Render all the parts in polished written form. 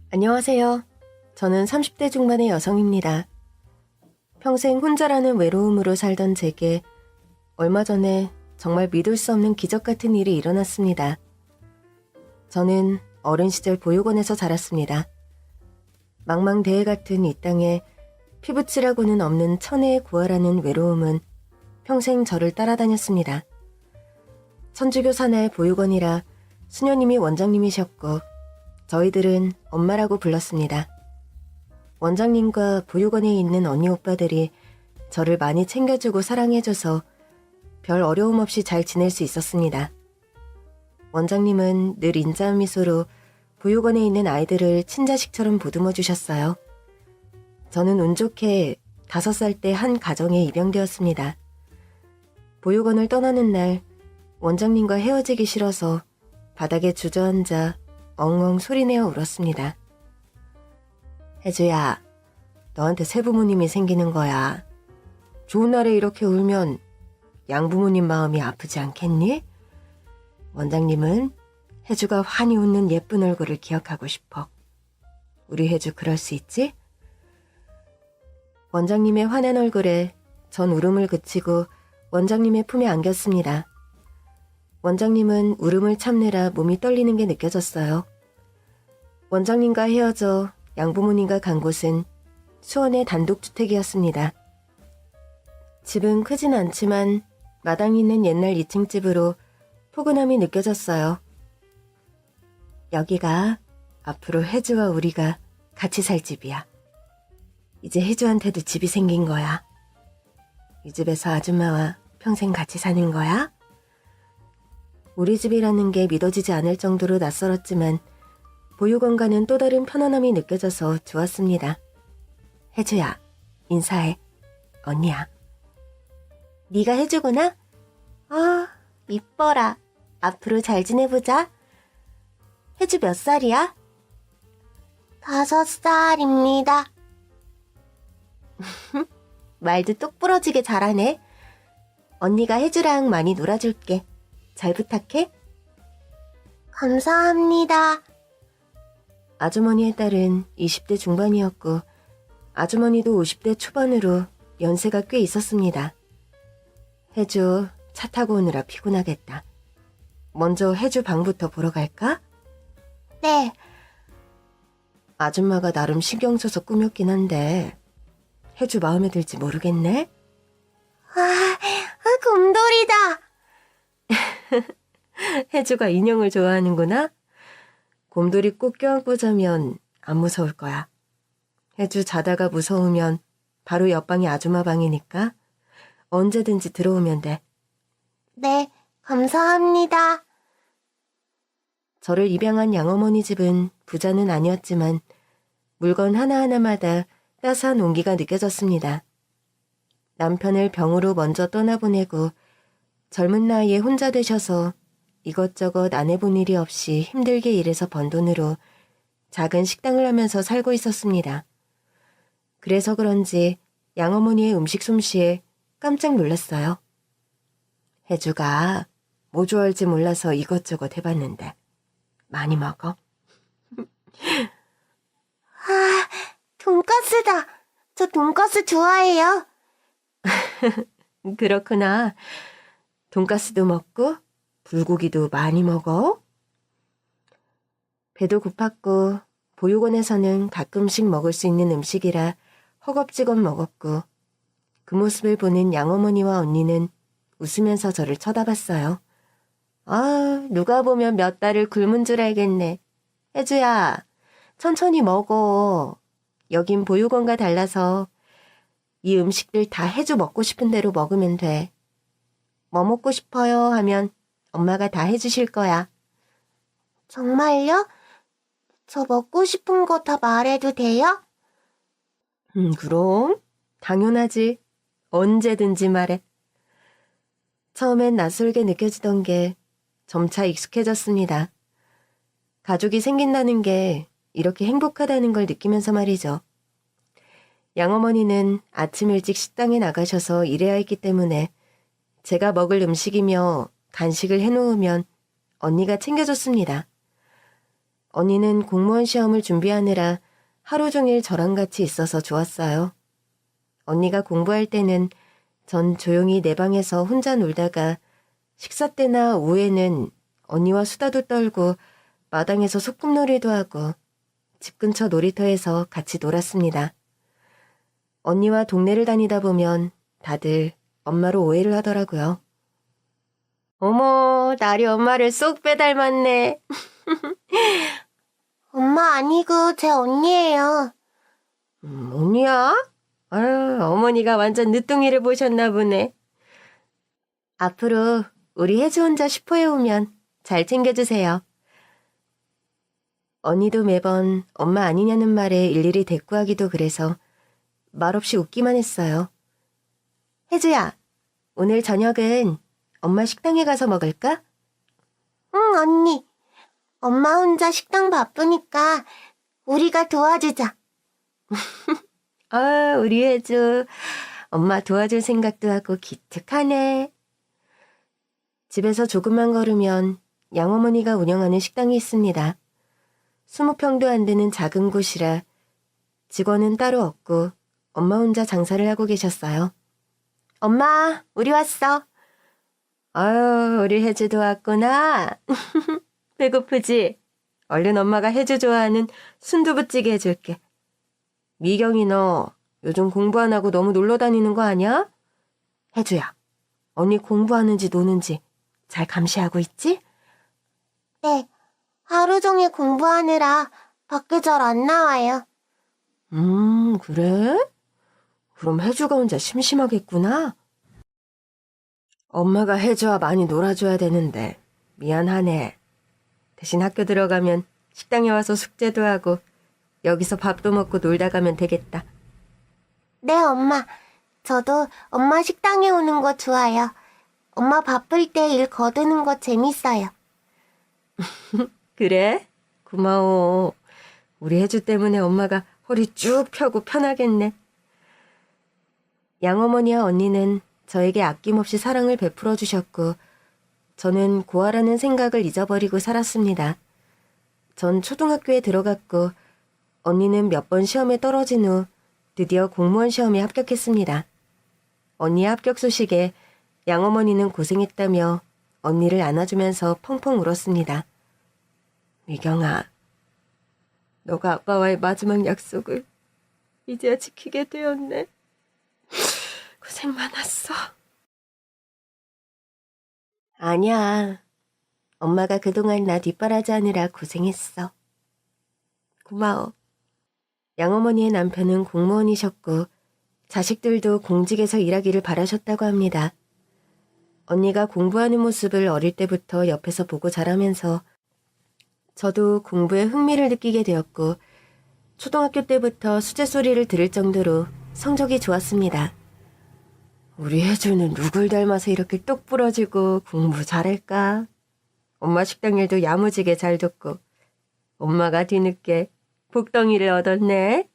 안녕하세요. 저는 30대 중반의 여성입니다. 평생 혼자라는 외로움으로 살던 제게 얼마 전에 정말 믿을 수 없는 기적 같은 일이 일어났습니다. 저는 어린 시절 보육원에서 자랐습니다. 망망대해 같은 이 땅에 피부칠하고는 없는 천혜의 고아라는 외로움은 평생 저를 따라다녔습니다. 천주교 산하의 보육원이라 수녀님이 원장님이셨고 저희들은 엄마라고 불렀습니다. 원장님과 보육원에 있는 언니 오빠들이 저를 많이 챙겨주고 사랑해줘서 별 어려움 없이 잘 지낼 수 있었습니다. 원장님은 늘 인자한 미소로 보육원에 있는 아이들을 친자식처럼 보듬어 주셨어요. 저는 운 좋게 5살 때 한 가정에 입양되었습니다. 보육원을 떠나는 날 원장님과 헤어지기 싫어서 바닥에 주저앉아 엉엉 소리내어 울었습니다. 혜주야, 너한테 새부모님이 생기는 거야. 좋은 날에 이렇게 울면 양부모님 마음이 아프지 않겠니? 원장님은 혜주가 환히 웃는 예쁜 얼굴을 기억하고 싶어. 우리 혜주 그럴 수 있지? 원장님의 환한 얼굴에 전 울음을 그치고 원장님의 품에 안겼습니다. 원장님은 울음을 참느라 몸이 떨리는 게 느껴졌어요. 원장님과 헤어져 양부모님과 간 곳은 수원의 단독주택이었습니다. 집은 크진 않지만 마당이 있는 옛날 2층 집으로 포근함이 느껴졌어요. 여기가 앞으로 혜주와 우리가 같이 살 집이야. 이제 혜주한테도 집이 생긴 거야. 이 집에서 아줌마와 평생 같이 사는 거야? 우리 집이라는 게 믿어지지 않을 정도로 낯설었지만 보육원과는 또 다른 편안함이 느껴져서 좋았습니다. 혜주야, 인사해. 언니야. 네가 혜주구나? 아, 이뻐라. 앞으로 잘 지내보자. 혜주 몇 살이야? 5살입니다. 말도 똑 부러지게 잘하네. 언니가 혜주랑 많이 놀아줄게. 잘 부탁해. 감사합니다. 아주머니의 딸은 20대 중반이었고 아주머니도 50대 초반으로 연세가 꽤 있었습니다. 혜주 차 타고 오느라 피곤하겠다. 먼저 혜주 방부터 보러 갈까? 네. 아줌마가 나름 신경 써서 꾸몄긴 한데 혜주 마음에 들지 모르겠네? 곰돌이다. 혜주가 인형을 좋아하는구나? 곰돌이 꼭 껴안고 자면 안 무서울 거야. 혜주 자다가 무서우면 바로 옆방이 아줌마 방이니까 언제든지 들어오면 돼. 네, 감사합니다. 저를 입양한 양어머니 집은 부자는 아니었지만 물건 하나하나마다 따스한 온기가 느껴졌습니다. 남편을 병으로 먼저 떠나보내고 젊은 나이에 혼자 되셔서 이것저것 안 해본 일이 없이 힘들게 일해서 번 돈으로 작은 식당을 하면서 살고 있었습니다. 그래서 그런지 양어머니의 음식 솜씨에 깜짝 놀랐어요. 혜주가 뭐 좋아할지 몰라서 이것저것 해봤는데 많이 먹어? 돈가스다. 저 돈가스 좋아해요. 그렇구나. 돈가스도 먹고 불고기도 많이 먹어? 배도 고팠고 보육원에서는 가끔씩 먹을 수 있는 음식이라 허겁지겁 먹었고 그 모습을 보는 양어머니와 언니는 웃으면서 저를 쳐다봤어요. 누가 보면 몇 달을 굶은 줄 알겠네. 혜주야, 천천히 먹어. 여긴 보육원과 달라서 이 음식들 다 혜주 먹고 싶은 대로 먹으면 돼. 뭐 먹고 싶어요 하면 엄마가 다 해주실 거야. 정말요? 저 먹고 싶은 거 다 말해도 돼요? 그럼. 당연하지. 언제든지 말해. 처음엔 낯설게 느껴지던 게 점차 익숙해졌습니다. 가족이 생긴다는 게 이렇게 행복하다는 걸 느끼면서 말이죠. 양어머니는 아침 일찍 식당에 나가셔서 일해야 했기 때문에 제가 먹을 음식이며 간식을 해놓으면 언니가 챙겨줬습니다. 언니는 공무원 시험을 준비하느라 하루 종일 저랑 같이 있어서 좋았어요. 언니가 공부할 때는 전 조용히 내 방에서 혼자 놀다가 식사 때나 오후에는 언니와 수다도 떨고 마당에서 소꿉놀이도 하고 집 근처 놀이터에서 같이 놀았습니다. 언니와 동네를 다니다 보면 다들 엄마로 오해를 하더라고요. 어머, 나리 엄마를 쏙 빼닮았네. 엄마 아니고 제 언니예요. 언니야? 아유, 어머니가 완전 늦둥이를 보셨나 보네. 앞으로 우리 혜주 혼자 슈퍼에 오면 잘 챙겨주세요. 언니도 매번 엄마 아니냐는 말에 일일이 대꾸하기도 그래서 말없이 웃기만 했어요. 혜주야, 오늘 저녁은 엄마 식당에 가서 먹을까? 응, 언니. 엄마 혼자 식당 바쁘니까 우리가 도와주자. 아, 우리 혜주. 엄마 도와줄 생각도 하고 기특하네. 집에서 조금만 걸으면 양어머니가 운영하는 식당이 있습니다. 20평도 안 되는 작은 곳이라 직원은 따로 없고 엄마 혼자 장사를 하고 계셨어요. 엄마, 우리 왔어. 아유, 우리 혜주도 왔구나. 배고프지? 얼른 엄마가 혜주 좋아하는 순두부찌개 해줄게. 미경이 너 요즘 공부 안 하고 너무 놀러 다니는 거 아니야? 혜주야, 언니 공부하는지 노는지 잘 감시하고 있지? 네, 하루 종일 공부하느라 밖에 잘 안 나와요. 그래? 그럼 혜주가 혼자 심심하겠구나. 엄마가 혜주와 많이 놀아줘야 되는데 미안하네. 대신 학교 들어가면 식당에 와서 숙제도 하고 여기서 밥도 먹고 놀다 가면 되겠다. 네, 엄마. 저도 엄마 식당에 오는 거 좋아요. 엄마 바쁠 때 일 거두는 거 재밌어요. 그래? 고마워. 우리 혜주 때문에 엄마가 허리 쭉 펴고 편하겠네. 양어머니와 언니는 저에게 아낌없이 사랑을 베풀어 주셨고 저는 고아라는 생각을 잊어버리고 살았습니다. 전 초등학교에 들어갔고 언니는 몇 번 시험에 떨어진 후 드디어 공무원 시험에 합격했습니다. 언니의 합격 소식에 양어머니는 고생했다며 언니를 안아주면서 펑펑 울었습니다. 미경아, 너가 아빠와의 마지막 약속을 이제야 지키게 되었네. 고생 많았어. 아니야. 엄마가 그동안 나 뒷바라지하느라 고생했어. 고마워. 양어머니의 남편은 공무원이셨고 자식들도 공직에서 일하기를 바라셨다고 합니다. 언니가 공부하는 모습을 어릴 때부터 옆에서 보고 자라면서 저도 공부에 흥미를 느끼게 되었고 초등학교 때부터 수제 소리를 들을 정도로 성적이 좋았습니다. 우리 혜주는 누굴 닮아서 이렇게 똑 부러지고 공부 잘할까? 엄마 식당 일도 야무지게 잘 돕고 엄마가 뒤늦게 복덩이를 얻었네.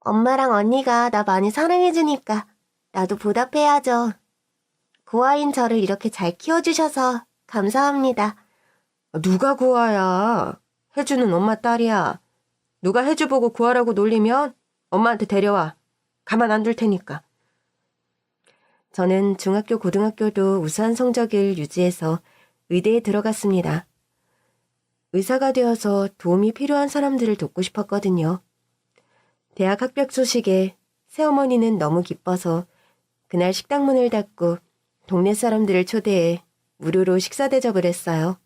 엄마랑 언니가 나 많이 사랑해주니까 나도 보답해야죠. 고아인 저를 이렇게 잘 키워주셔서 감사합니다. 누가 고아야? 혜주는 엄마 딸이야. 누가 혜주 보고 고아라고 놀리면 엄마한테 데려와. 가만 안 둘 테니까. 저는 중학교, 고등학교도 우수한 성적을 유지해서 의대에 들어갔습니다. 의사가 되어서 도움이 필요한 사람들을 돕고 싶었거든요. 대학 합격 소식에 새어머니는 너무 기뻐서 그날 식당 문을 닫고 동네 사람들을 초대해 무료로 식사 대접을 했어요.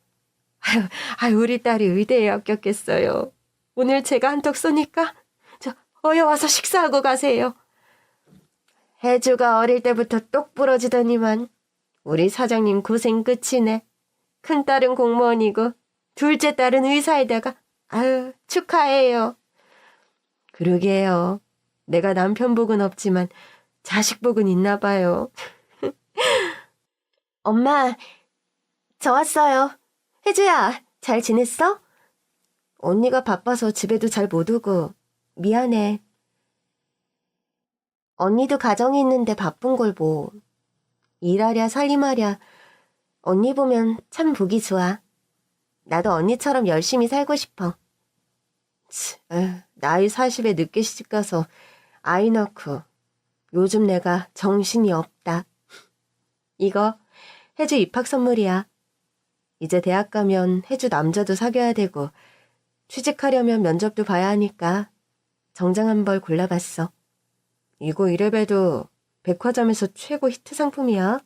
아유, 우리 딸이 의대에 합격했어요. 오늘 제가 한턱 쏘니까 어여 와서 식사하고 가세요. 혜주가 어릴 때부터 똑 부러지더니만 우리 사장님 고생 끝이네. 큰딸은 공무원이고 둘째 딸은 의사에다가 아유 축하해요. 그러게요. 내가 남편 복은 없지만 자식 복은 있나 봐요. 엄마, 저 왔어요. 혜주야, 잘 지냈어? 언니가 바빠서 집에도 잘 못 오고 미안해. 언니도 가정이 있는데 바쁜 걸 뭐. 일하랴 살림하랴 언니 보면 참 보기 좋아. 나도 언니처럼 열심히 살고 싶어. 나이 40에 늦게 시집가서 아이 낳고 요즘 내가 정신이 없다. 이거 혜주 입학 선물이야. 이제 대학 가면 혜주 남자도 사귀어야 되고 취직하려면 면접도 봐야 하니까 정장 한 벌 골라봤어. 이거 이래봬도 백화점에서 최고 히트 상품이야.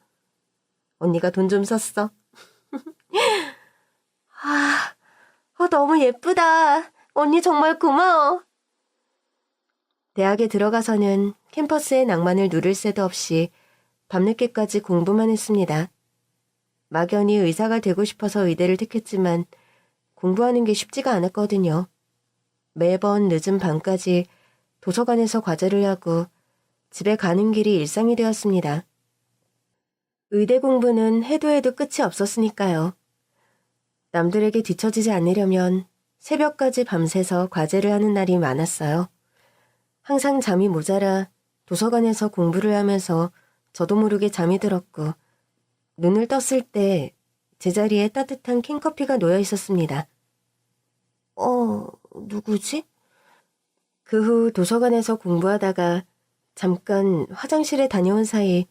언니가 돈 좀 썼어. 너무 예쁘다. 언니 정말 고마워. 대학에 들어가서는 캠퍼스의 낭만을 누릴 새도 없이 밤늦게까지 공부만 했습니다. 막연히 의사가 되고 싶어서 의대를 택했지만 공부하는 게 쉽지가 않았거든요. 매번 늦은 밤까지 도서관에서 과제를 하고 집에 가는 길이 일상이 되었습니다. 의대 공부는 해도 해도 끝이 없었으니까요. 남들에게 뒤처지지 않으려면 새벽까지 밤새서 과제를 하는 날이 많았어요. 항상 잠이 모자라 도서관에서 공부를 하면서 저도 모르게 잠이 들었고 눈을 떴을 때 제자리에 따뜻한 캔커피가 놓여 있었습니다. 누구지? 그 후 도서관에서 공부하다가 잠깐 화장실에 다녀온 사이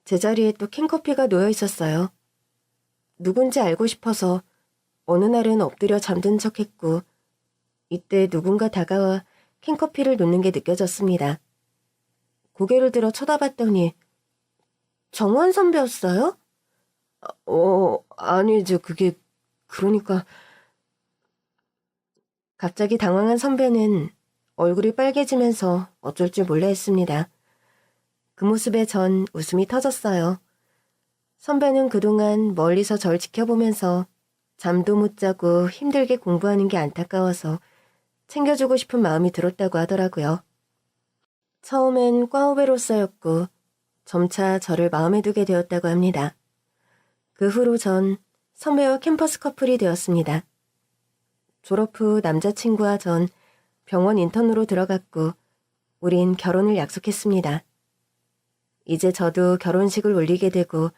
제자리에 또 캔커피가 놓여 있었어요. 누군지 알고 싶어서 어느 날은 엎드려 잠든 척했고 이때 누군가 다가와 캔커피를 놓는 게 느껴졌습니다. 고개를 들어 쳐다봤더니 정원 선배였어요? 아니죠. 그러니까. 갑자기 당황한 선배는 얼굴이 빨개지면서 어쩔 줄 몰라 했습니다. 그 모습에 전 웃음이 터졌어요. 선배는 그동안 멀리서 절 지켜보면서 잠도 못 자고 힘들게 공부하는 게 안타까워서 챙겨주고 싶은 마음이 들었다고 하더라고요. 처음엔 과 후배로서였고 점차 저를 마음에 두게 되었다고 합니다. 그 후로 전 선배와 캠퍼스 커플이 되었습니다. 졸업 후 남자친구와 전 병원 인턴으로 들어갔고 우린 결혼을 약속했습니다. 이제 저도 결혼식을 올리게 되고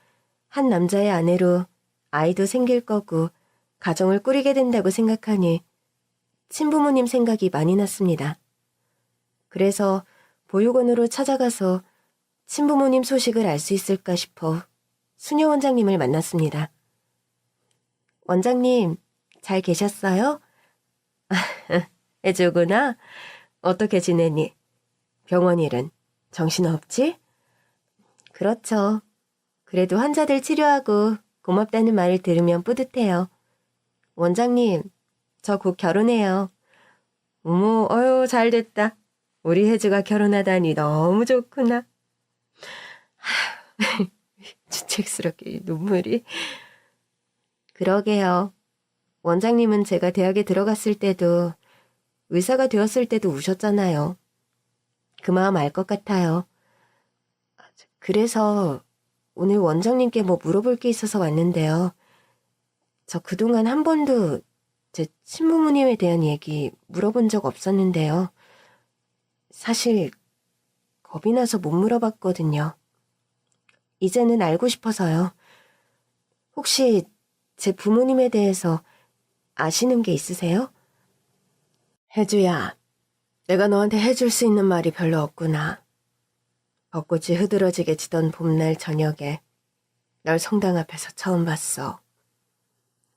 한 남자의 아내로 아이도 생길 거고 가정을 꾸리게 된다고 생각하니 친부모님 생각이 많이 났습니다. 그래서 보육원으로 찾아가서 친부모님 소식을 알 수 있을까 싶어 수녀 원장님을 만났습니다. 원장님, 잘 계셨어요? 혜주구나. 어떻게 지내니? 병원 일은 정신없지? 그렇죠. 그래도 환자들 치료하고 고맙다는 말을 들으면 뿌듯해요. 원장님, 저 곧 결혼해요. 어머, 잘됐다. 우리 혜주가 결혼하다니 너무 좋구나. 주책스럽게 눈물이. 그러게요. 원장님은 제가 대학에 들어갔을 때도 의사가 되었을 때도 우셨잖아요. 그 마음 알 것 같아요. 그래서 오늘 원장님께 뭐 물어볼 게 있어서 왔는데요. 저 그동안 한 번도 제 친부모님에 대한 얘기 물어본 적 없었는데요. 사실 겁이 나서 못 물어봤거든요. 이제는 알고 싶어서요. 혹시 제 부모님에 대해서 아시는 게 있으세요? 혜주야, 내가 너한테 해줄 수 있는 말이 별로 없구나. 벚꽃이 흐드러지게 지던 봄날 저녁에 널 성당 앞에서 처음 봤어.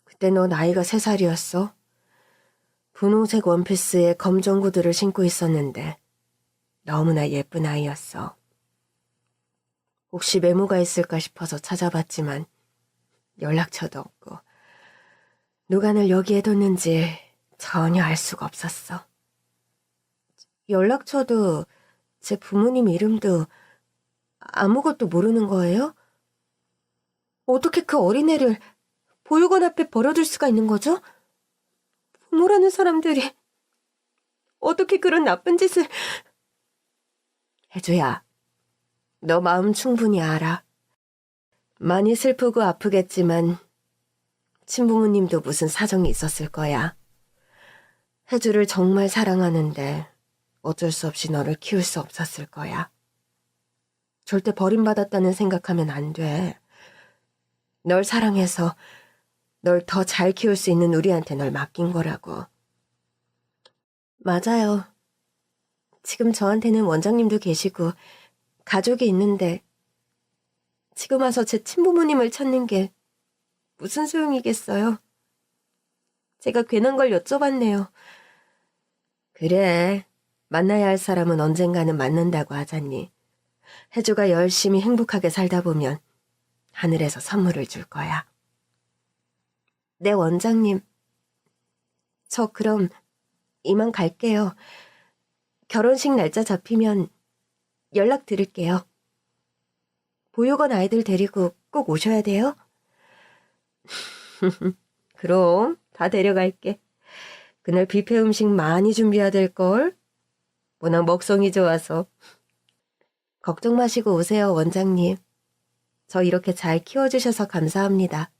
그때 너 나이가 3살이었어. 분홍색 원피스에 검정 구두를 신고 있었는데 너무나 예쁜 아이였어. 혹시 메모가 있을까 싶어서 찾아봤지만 연락처도 없고 누가 널 여기에 뒀는지 전혀 알 수가 없었어. 연락처도 제 부모님 이름도 아무것도 모르는 거예요? 어떻게 그 어린애를 보육원 앞에 버려둘 수가 있는 거죠? 부모라는 사람들이 어떻게 그런 나쁜 짓을... 혜주야, 너 마음 충분히 알아. 많이 슬프고 아프겠지만 친부모님도 무슨 사정이 있었을 거야. 혜주를 정말 사랑하는데 어쩔 수 없이 너를 키울 수 없었을 거야. 절대 버림받았다는 생각하면 안 돼. 널 사랑해서 널 더 잘 키울 수 있는 우리한테 널 맡긴 거라고. 맞아요. 지금 저한테는 원장님도 계시고 가족이 있는데 지금 와서 제 친부모님을 찾는 게 무슨 소용이겠어요? 제가 괜한 걸 여쭤봤네요. 그래, 만나야 할 사람은 언젠가는 만난다고 하잖니. 혜주가 열심히 행복하게 살다 보면 하늘에서 선물을 줄 거야. 네, 원장님. 저 그럼 이만 갈게요. 결혼식 날짜 잡히면 연락드릴게요. 보육원 아이들 데리고 꼭 오셔야 돼요? 그럼 다 데려갈게. 그날 뷔페 음식 많이 준비해야 될걸? 워낙 먹성이 좋아서. 걱정 마시고 오세요, 원장님. 저 이렇게 잘 키워주셔서 감사합니다.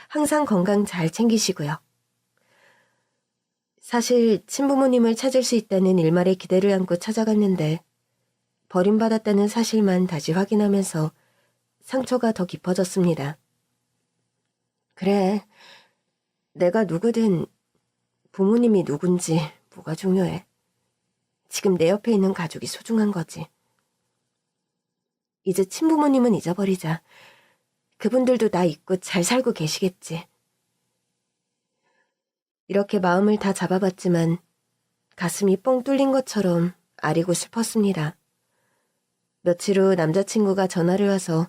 항상 건강 잘 챙기시고요. 사실 친부모님을 찾을 수 있다는 일말의 기대를 안고 찾아갔는데 버림받았다는 사실만 다시 확인하면서 상처가 더 깊어졌습니다. 그래, 내가 누구든 부모님이 누군지 뭐가 중요해. 지금 내 옆에 있는 가족이 소중한 거지. 이제 친부모님은 잊어버리자. 그분들도 나 잊고 잘 살고 계시겠지. 이렇게 마음을 다 잡아봤지만 가슴이 뻥 뚫린 것처럼 아리고 슬펐습니다. 며칠 후 남자친구가 전화를 와서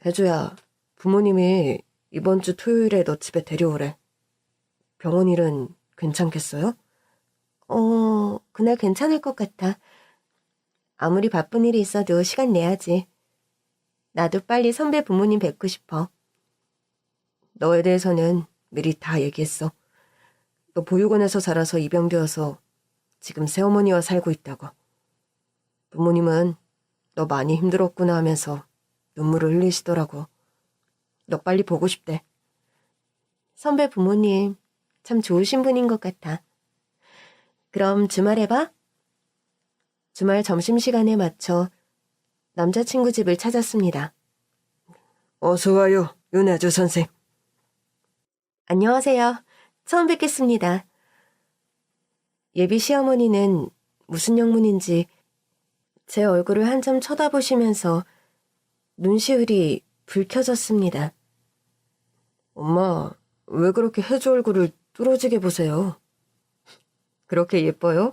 혜주야, 부모님이 이번 주 토요일에 너 집에 데려오래. 병원 일은 괜찮겠어요? 그날 괜찮을 것 같아. 아무리 바쁜 일이 있어도 시간 내야지. 나도 빨리 선배 부모님 뵙고 싶어. 너에 대해서는 미리 다 얘기했어. 너 보육원에서 자라서 입양되어서 지금 새어머니와 살고 있다고. 부모님은 너 많이 힘들었구나 하면서 눈물을 흘리시더라고. 너 빨리 보고 싶대. 선배 부모님 참 좋으신 분인 것 같아. 그럼 주말에 봐? 주말 점심시간에 맞춰 남자친구 집을 찾았습니다. 어서 와요, 윤아주 선생. 안녕하세요. 처음 뵙겠습니다. 예비 시어머니는 무슨 영문인지 제 얼굴을 한참 쳐다보시면서 눈시울이 붉혀졌습니다. 엄마, 왜 그렇게 혜주 얼굴을 뚫어지게 보세요? 그렇게 예뻐요?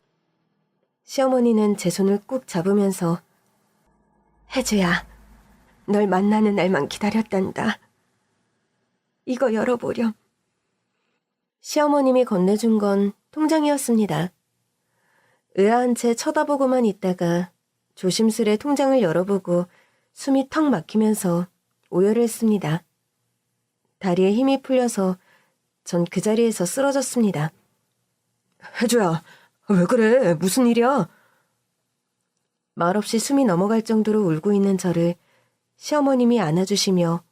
시어머니는 제 손을 꾹 잡으면서 혜주야, 널 만나는 날만 기다렸단다. 이거 열어보렴. 시어머님이 건네준 건 통장이었습니다. 의아한 채 쳐다보고만 있다가 조심스레 통장을 열어보고 숨이 턱 막히면서 오열을 했습니다. 다리에 힘이 풀려서 전 그 자리에서 쓰러졌습니다. 혜주야, 왜 그래? 무슨 일이야? 말없이 숨이 넘어갈 정도로 울고 있는 저를 시어머님이 안아주시며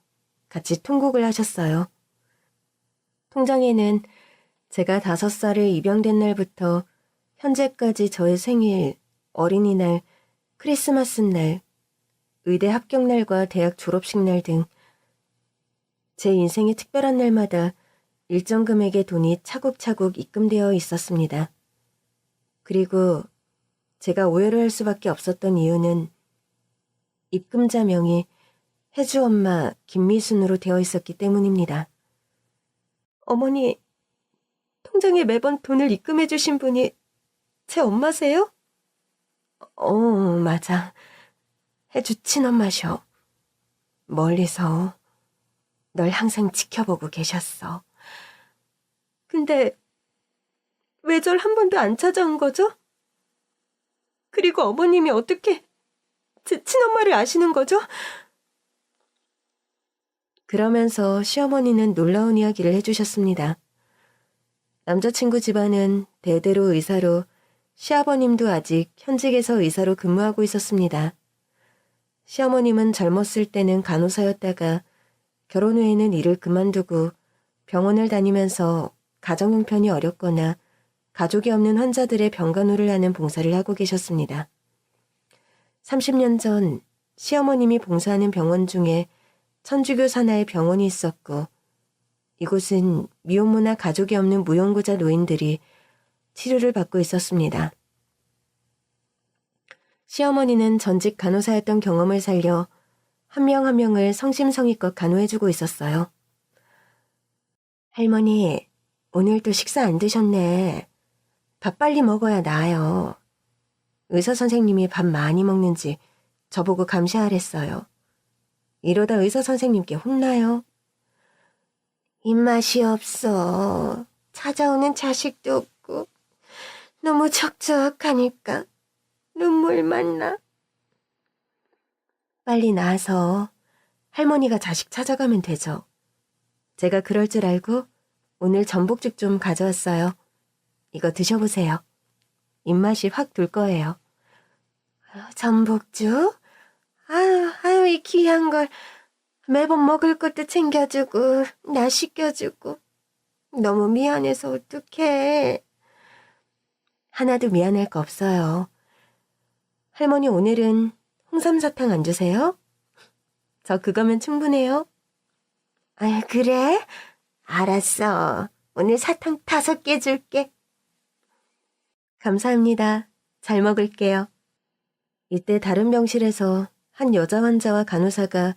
같이 통곡을 하셨어요. 통장에는 제가 5살에 입양된 날부터 현재까지 저의 생일, 어린이날, 크리스마스 날, 의대 합격날과 대학 졸업식 날 등 제 인생의 특별한 날마다 일정 금액의 돈이 차곡차곡 입금되어 있었습니다. 그리고 제가 오해를 할 수밖에 없었던 이유는 입금자 명이 혜주 엄마 김미순으로 되어 있었기 때문입니다. 어머니, 통장에 매번 돈을 입금해 주신 분이 제 엄마세요? 맞아. 혜주 친엄마셔. 멀리서 널 항상 지켜보고 계셨어. 근데 왜 절 한 번도 안 찾아온 거죠? 그리고 어머님이 어떻게 제 친엄마를 아시는 거죠? 그러면서 시어머니는 놀라운 이야기를 해주셨습니다. 남자친구 집안은 대대로 의사로 시아버님도 아직 현직에서 의사로 근무하고 있었습니다. 시어머님은 젊었을 때는 간호사였다가 결혼 후에는 일을 그만두고 병원을 다니면서 가정 형편이 어렵거나 가족이 없는 환자들의 병간호를 하는 봉사를 하고 계셨습니다. 30년 전 시어머님이 봉사하는 병원 중에 천주교 산하의 병원이 있었고 이곳은 미혼모나 가족이 없는 무용고자 노인들이 치료를 받고 있었습니다. 시어머니는 전직 간호사였던 경험을 살려 한 명 한 명을 성심성의껏 간호해주고 있었어요. 할머니, 오늘도 식사 안 드셨네. 밥 빨리 먹어야 나아요. 의사 선생님이 밥 많이 먹는지 저보고 감시하랬어요. 이러다 의사 선생님께 혼나요. 입맛이 없어. 찾아오는 자식도 없고 너무 적적하니까 눈물만 나. 빨리 나와서 할머니가 자식 찾아가면 되죠. 제가 그럴 줄 알고 오늘 전복죽 좀 가져왔어요. 이거 드셔보세요. 입맛이 확 돌 거예요. 전복죽? 아유, 이 귀한 걸 매번 먹을 것도 챙겨주고 나 시켜주고 너무 미안해서 어떡해. 하나도 미안할 거 없어요. 할머니 오늘은 홍삼사탕 안 주세요? 저 그거면 충분해요. 아, 그래? 알았어. 오늘 사탕 5개 줄게. 감사합니다. 잘 먹을게요. 이때 다른 병실에서 한 여자 환자와 간호사가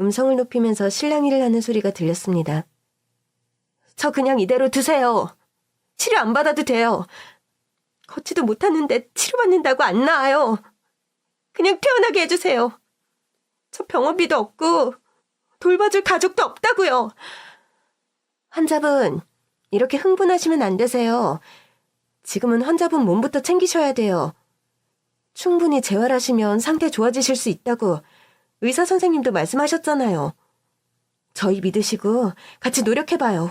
음성을 높이면서 실랑이를 하는 소리가 들렸습니다. 저 그냥 이대로 두세요. 치료 안 받아도 돼요. 걷지도 못하는데 치료받는다고 안 나아요. 그냥 태어나게 해주세요. 저 병원비도 없고 돌봐줄 가족도 없다고요. 환자분, 이렇게 흥분하시면 안 되세요. 지금은 환자분 몸부터 챙기셔야 돼요. 충분히 재활하시면 상태 좋아지실 수 있다고 의사 선생님도 말씀하셨잖아요. 저희 믿으시고 같이 노력해봐요.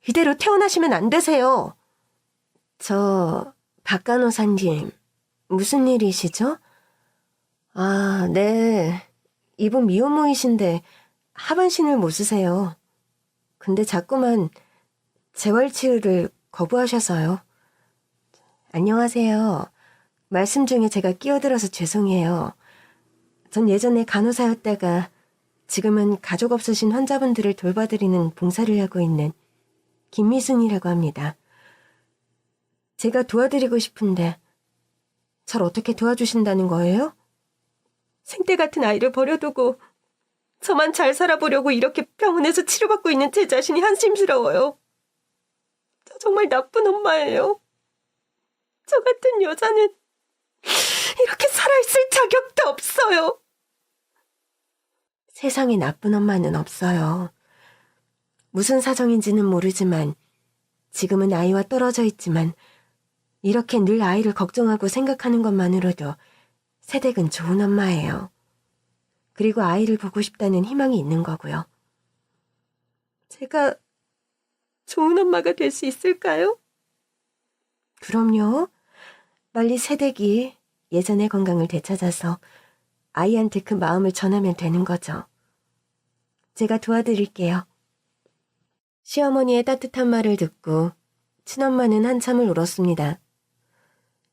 이대로 퇴원하시면 안 되세요. 박 간호사님, 무슨 일이시죠? 아, 네. 이분 미혼모이신데 하반신을 못 쓰세요. 근데 자꾸만 재활치료를 거부하셔서요. 안녕하세요. 말씀 중에 제가 끼어들어서 죄송해요. 전 예전에 간호사였다가 지금은 가족 없으신 환자분들을 돌봐드리는 봉사를 하고 있는 김미순이라고 합니다. 제가 도와드리고 싶은데 절 어떻게 도와주신다는 거예요? 생태 같은 아이를 버려두고 저만 잘 살아보려고 이렇게 병원에서 치료받고 있는 제 자신이 한심스러워요. 저 정말 나쁜 엄마예요. 저 같은 여자는 이렇게 살아있을 자격도 없어요. 세상에 나쁜 엄마는 없어요. 무슨 사정인지는 모르지만 지금은 아이와 떨어져 있지만 이렇게 늘 아이를 걱정하고 생각하는 것만으로도 세댁은 좋은 엄마예요. 그리고 아이를 보고 싶다는 희망이 있는 거고요. 제가 좋은 엄마가 될 수 있을까요? 그럼요. 빨리 세댁이 예전의 건강을 되찾아서 아이한테 그 마음을 전하면 되는 거죠. 제가 도와드릴게요. 시어머니의 따뜻한 말을 듣고 친엄마는 한참을 울었습니다.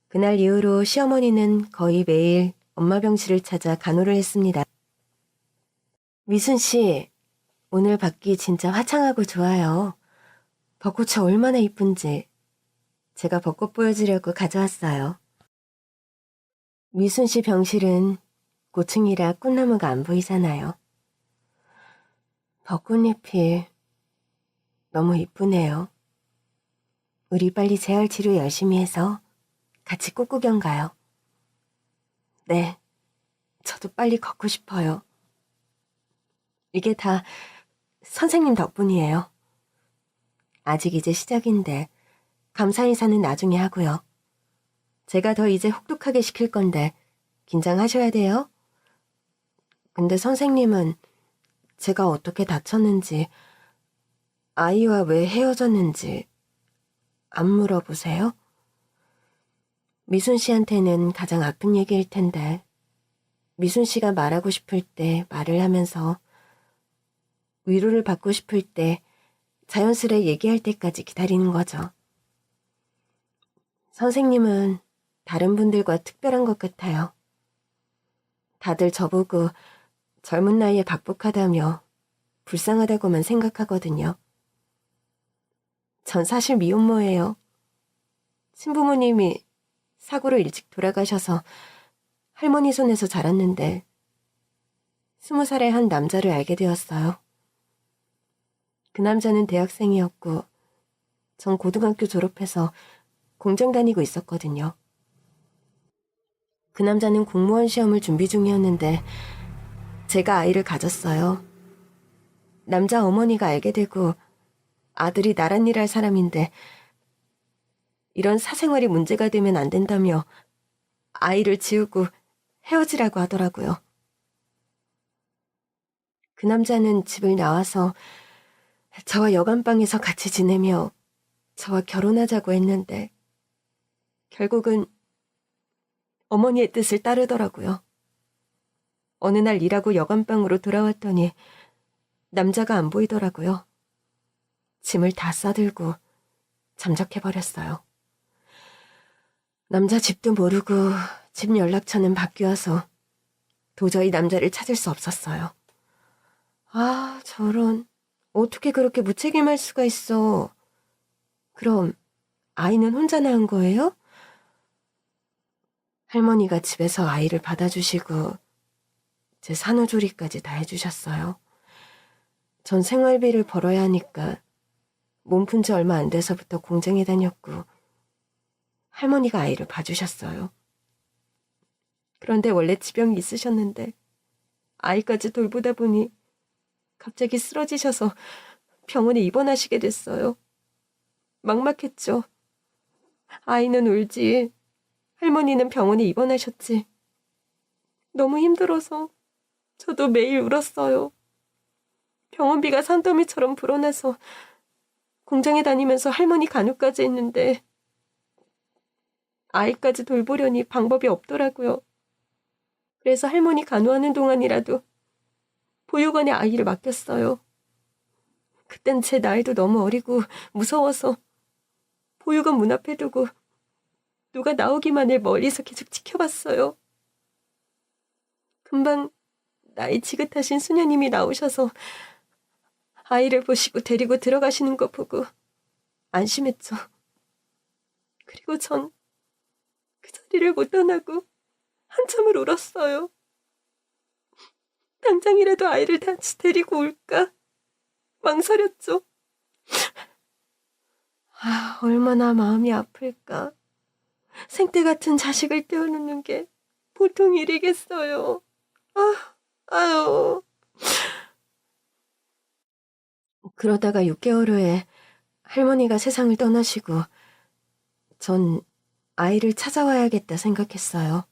그날 이후로 시어머니는 거의 매일 엄마 병실을 찾아 간호를 했습니다. 미순 씨, 오늘 밖이 진짜 화창하고 좋아요. 벚꽃이 얼마나 이쁜지 제가 벚꽃 보여주려고 가져왔어요. 미순 씨 병실은 고층이라 꽃나무가 안 보이잖아요. 벚꽃잎이 너무 이쁘네요. 우리 빨리 재활치료 열심히 해서 같이 꽃 구경 가요. 네, 저도 빨리 걷고 싶어요. 이게 다 선생님 덕분이에요. 아직 이제 시작인데 감사 인사는 나중에 하고요. 제가 더 이제 혹독하게 시킬 건데 긴장하셔야 돼요. 근데 선생님은 제가 어떻게 다쳤는지, 아이와 왜 헤어졌는지 안 물어보세요? 미순 씨한테는 가장 아픈 얘기일 텐데 미순 씨가 말하고 싶을 때 말을 하면서 위로를 받고 싶을 때 자연스레 얘기할 때까지 기다리는 거죠. 선생님은 다른 분들과 특별한 것 같아요. 다들 저보고 젊은 나이에 박복하다며 불쌍하다고만 생각하거든요. 전 사실 미혼모예요. 친부모님이 사고로 일찍 돌아가셔서 할머니 손에서 자랐는데 20살의 한 남자를 알게 되었어요. 그 남자는 대학생이었고 전 고등학교 졸업해서 공장 다니고 있었거든요. 그 남자는 공무원 시험을 준비 중이었는데 제가 아이를 가졌어요. 남자 어머니가 알게 되고 아들이 나란 일 할 사람인데 이런 사생활이 문제가 되면 안 된다며 아이를 지우고 헤어지라고 하더라고요. 그 남자는 집을 나와서 저와 여간방에서 같이 지내며 저와 결혼하자고 했는데 결국은 어머니의 뜻을 따르더라고요. 어느 날 일하고 여간방으로 돌아왔더니 남자가 안 보이더라고요. 짐을 다 싸들고 잠적해버렸어요. 남자 집도 모르고 집 연락처는 바뀌어서 도저히 남자를 찾을 수 없었어요. 아, 저런. 어떻게 그렇게 무책임할 수가 있어. 그럼 아이는 혼자 낳은 거예요? 할머니가 집에서 아이를 받아주시고 제 산후조리까지 다 해주셨어요. 전 생활비를 벌어야 하니까 몸 푼 지 얼마 안 돼서부터 공장에 다녔고 할머니가 아이를 봐주셨어요. 그런데 원래 지병이 있으셨는데 아이까지 돌보다 보니 갑자기 쓰러지셔서 병원에 입원하시게 됐어요. 막막했죠. 아이는 울지, 할머니는 병원에 입원하셨지. 너무 힘들어서 저도 매일 울었어요. 병원비가 산더미처럼 불어나서 공장에 다니면서 할머니 간호까지 했는데 아이까지 돌보려니 방법이 없더라고요. 그래서 할머니 간호하는 동안이라도 보육원에 아이를 맡겼어요. 그땐 제 나이도 너무 어리고 무서워서 보육원 문 앞에 두고 누가 나오기만을 멀리서 계속 지켜봤어요. 금방 나이 지긋하신 수녀님이 나오셔서 아이를 보시고 데리고 들어가시는 거 보고 안심했죠. 그리고 전 그 자리를 못 떠나고 한참을 울었어요. 당장이라도 아이를 다시 데리고 올까 망설였죠. 아, 얼마나 마음이 아플까. 생떼 같은 자식을 떼어놓는 게 보통 일이겠어요. 아유. 그러다가 6개월 후에 할머니가 세상을 떠나시고 전 아이를 찾아와야겠다 생각했어요.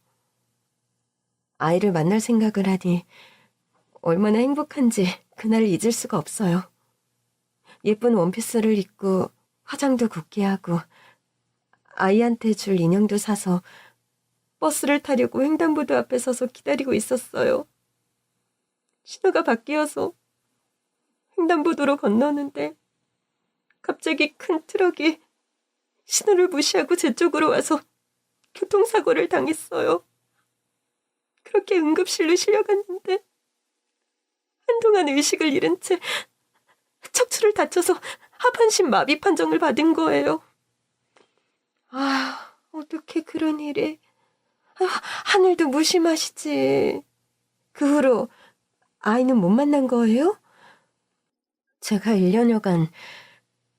아이를 만날 생각을 하니 얼마나 행복한지 그날을 잊을 수가 없어요. 예쁜 원피스를 입고 화장도 곱게 하고 아이한테 줄 인형도 사서 버스를 타려고 횡단보도 앞에 서서 기다리고 있었어요. 신호가 바뀌어서 횡단보도로 건너는데 갑자기 큰 트럭이 신호를 무시하고 제 쪽으로 와서 교통사고를 당했어요. 그렇게 응급실로 실려갔는데 한동안 의식을 잃은 채 척추를 다쳐서 하반신 마비 판정을 받은 거예요. 아, 어떻게 그런 일이. 하늘도 무심하시지. 그 후로 아이는 못 만난 거예요? 제가 1년여간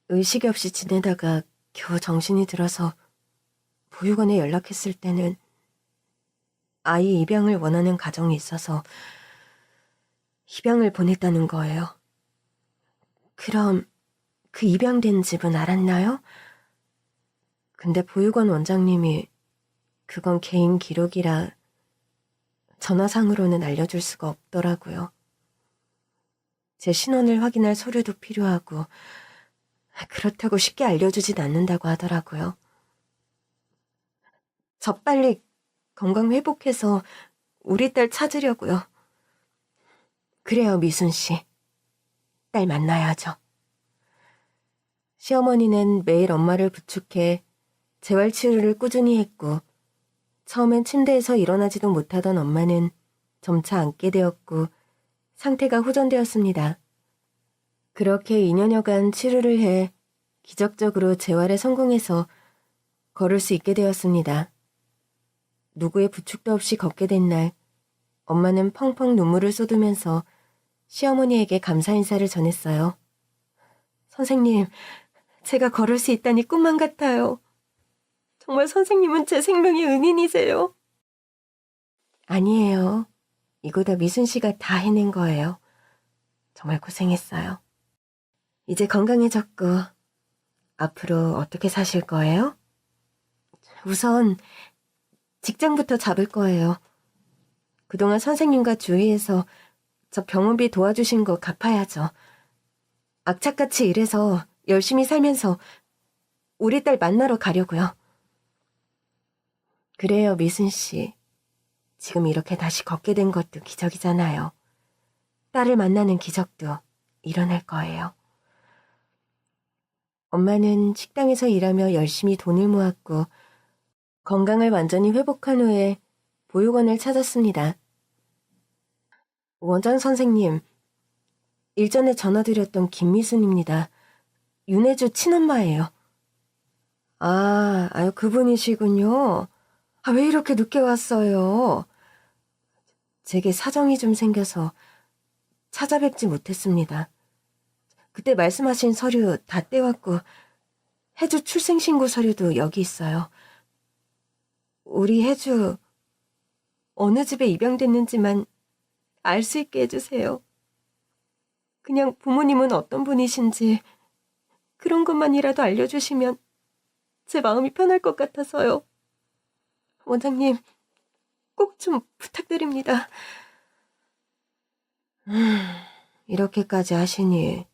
의식이 없이 지내다가 겨우 정신이 들어서 보육원에 연락했을 때는 아이 입양을 원하는 가정이 있어서 입양을 보냈다는 거예요. 그럼 그 입양된 집은 알았나요? 근데 보육원 원장님이 그건 개인 기록이라 전화상으로는 알려줄 수가 없더라고요. 제 신원을 확인할 서류도 필요하고 그렇다고 쉽게 알려주진 않는다고 하더라고요. 저 빨리 건강 회복해서 우리 딸 찾으려고요. 그래요, 미순 씨. 딸 만나야죠. 시어머니는 매일 엄마를 부축해 재활치료를 꾸준히 했고 처음엔 침대에서 일어나지도 못하던 엄마는 점차 앉게 되었고 상태가 호전되었습니다. 그렇게 2년여간 치료를 해 기적적으로 재활에 성공해서 걸을 수 있게 되었습니다. 누구의 부축도 없이 걷게 된 날, 엄마는 펑펑 눈물을 쏟으면서 시어머니에게 감사 인사를 전했어요. 선생님, 제가 걸을 수 있다니 꿈만 같아요. 정말 선생님은 제 생명의 은인이세요. 아니에요. 이거 다 미순 씨가 다 해낸 거예요. 정말 고생했어요. 이제 건강해졌고 앞으로 어떻게 사실 거예요? 우선 직장부터 잡을 거예요. 그동안 선생님과 주위에서 저 병원비 도와주신 거 갚아야죠. 악착같이 일해서 열심히 살면서 우리 딸 만나러 가려고요. 그래요, 미순 씨. 지금 이렇게 다시 걷게 된 것도 기적이잖아요. 딸을 만나는 기적도 일어날 거예요. 엄마는 식당에서 일하며 열심히 돈을 모았고 건강을 완전히 회복한 후에 보육원을 찾았습니다. 원장 선생님, 일전에 전화드렸던 김미순입니다. 윤혜주 친엄마예요. 아유, 그분이시군요. 왜 이렇게 늦게 왔어요? 제게 사정이 좀 생겨서 찾아뵙지 못했습니다. 그때 말씀하신 서류 다 떼왔고 혜주 출생신고 서류도 여기 있어요. 우리 혜주 어느 집에 입양됐는지만 알 수 있게 해주세요. 그냥 부모님은 어떤 분이신지 그런 것만이라도 알려주시면 제 마음이 편할 것 같아서요. 원장님, 꼭 좀 부탁드립니다. 이렇게까지 하시니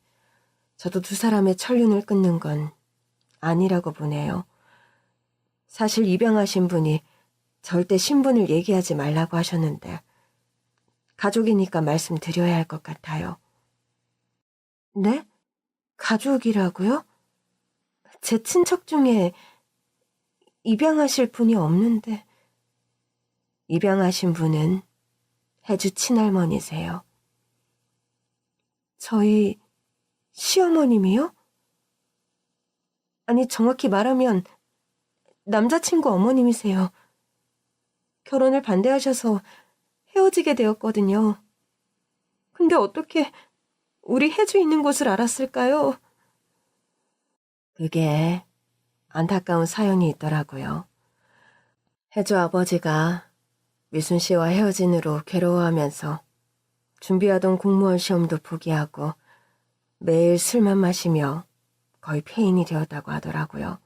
저도 두 사람의 천륜을 끊는 건 아니라고 보네요. 사실 입양하신 분이 절대 신분을 얘기하지 말라고 하셨는데 가족이니까 말씀드려야 할 것 같아요. 네? 가족이라고요? 제 친척 중에 입양하실 분이 없는데. 입양하신 분은 혜주 친할머니세요. 저희 시어머님이요? 아니, 정확히 말하면 남자친구 어머님이세요. 결혼을 반대하셔서 헤어지게 되었거든요. 근데 어떻게 우리 혜주 있는 곳을 알았을까요? 그게 안타까운 사연이 있더라고요. 혜주 아버지가 미순 씨와 헤어진 후로 괴로워하면서 준비하던 공무원 시험도 포기하고 매일 술만 마시며 거의 폐인이 되었다고 하더라고요.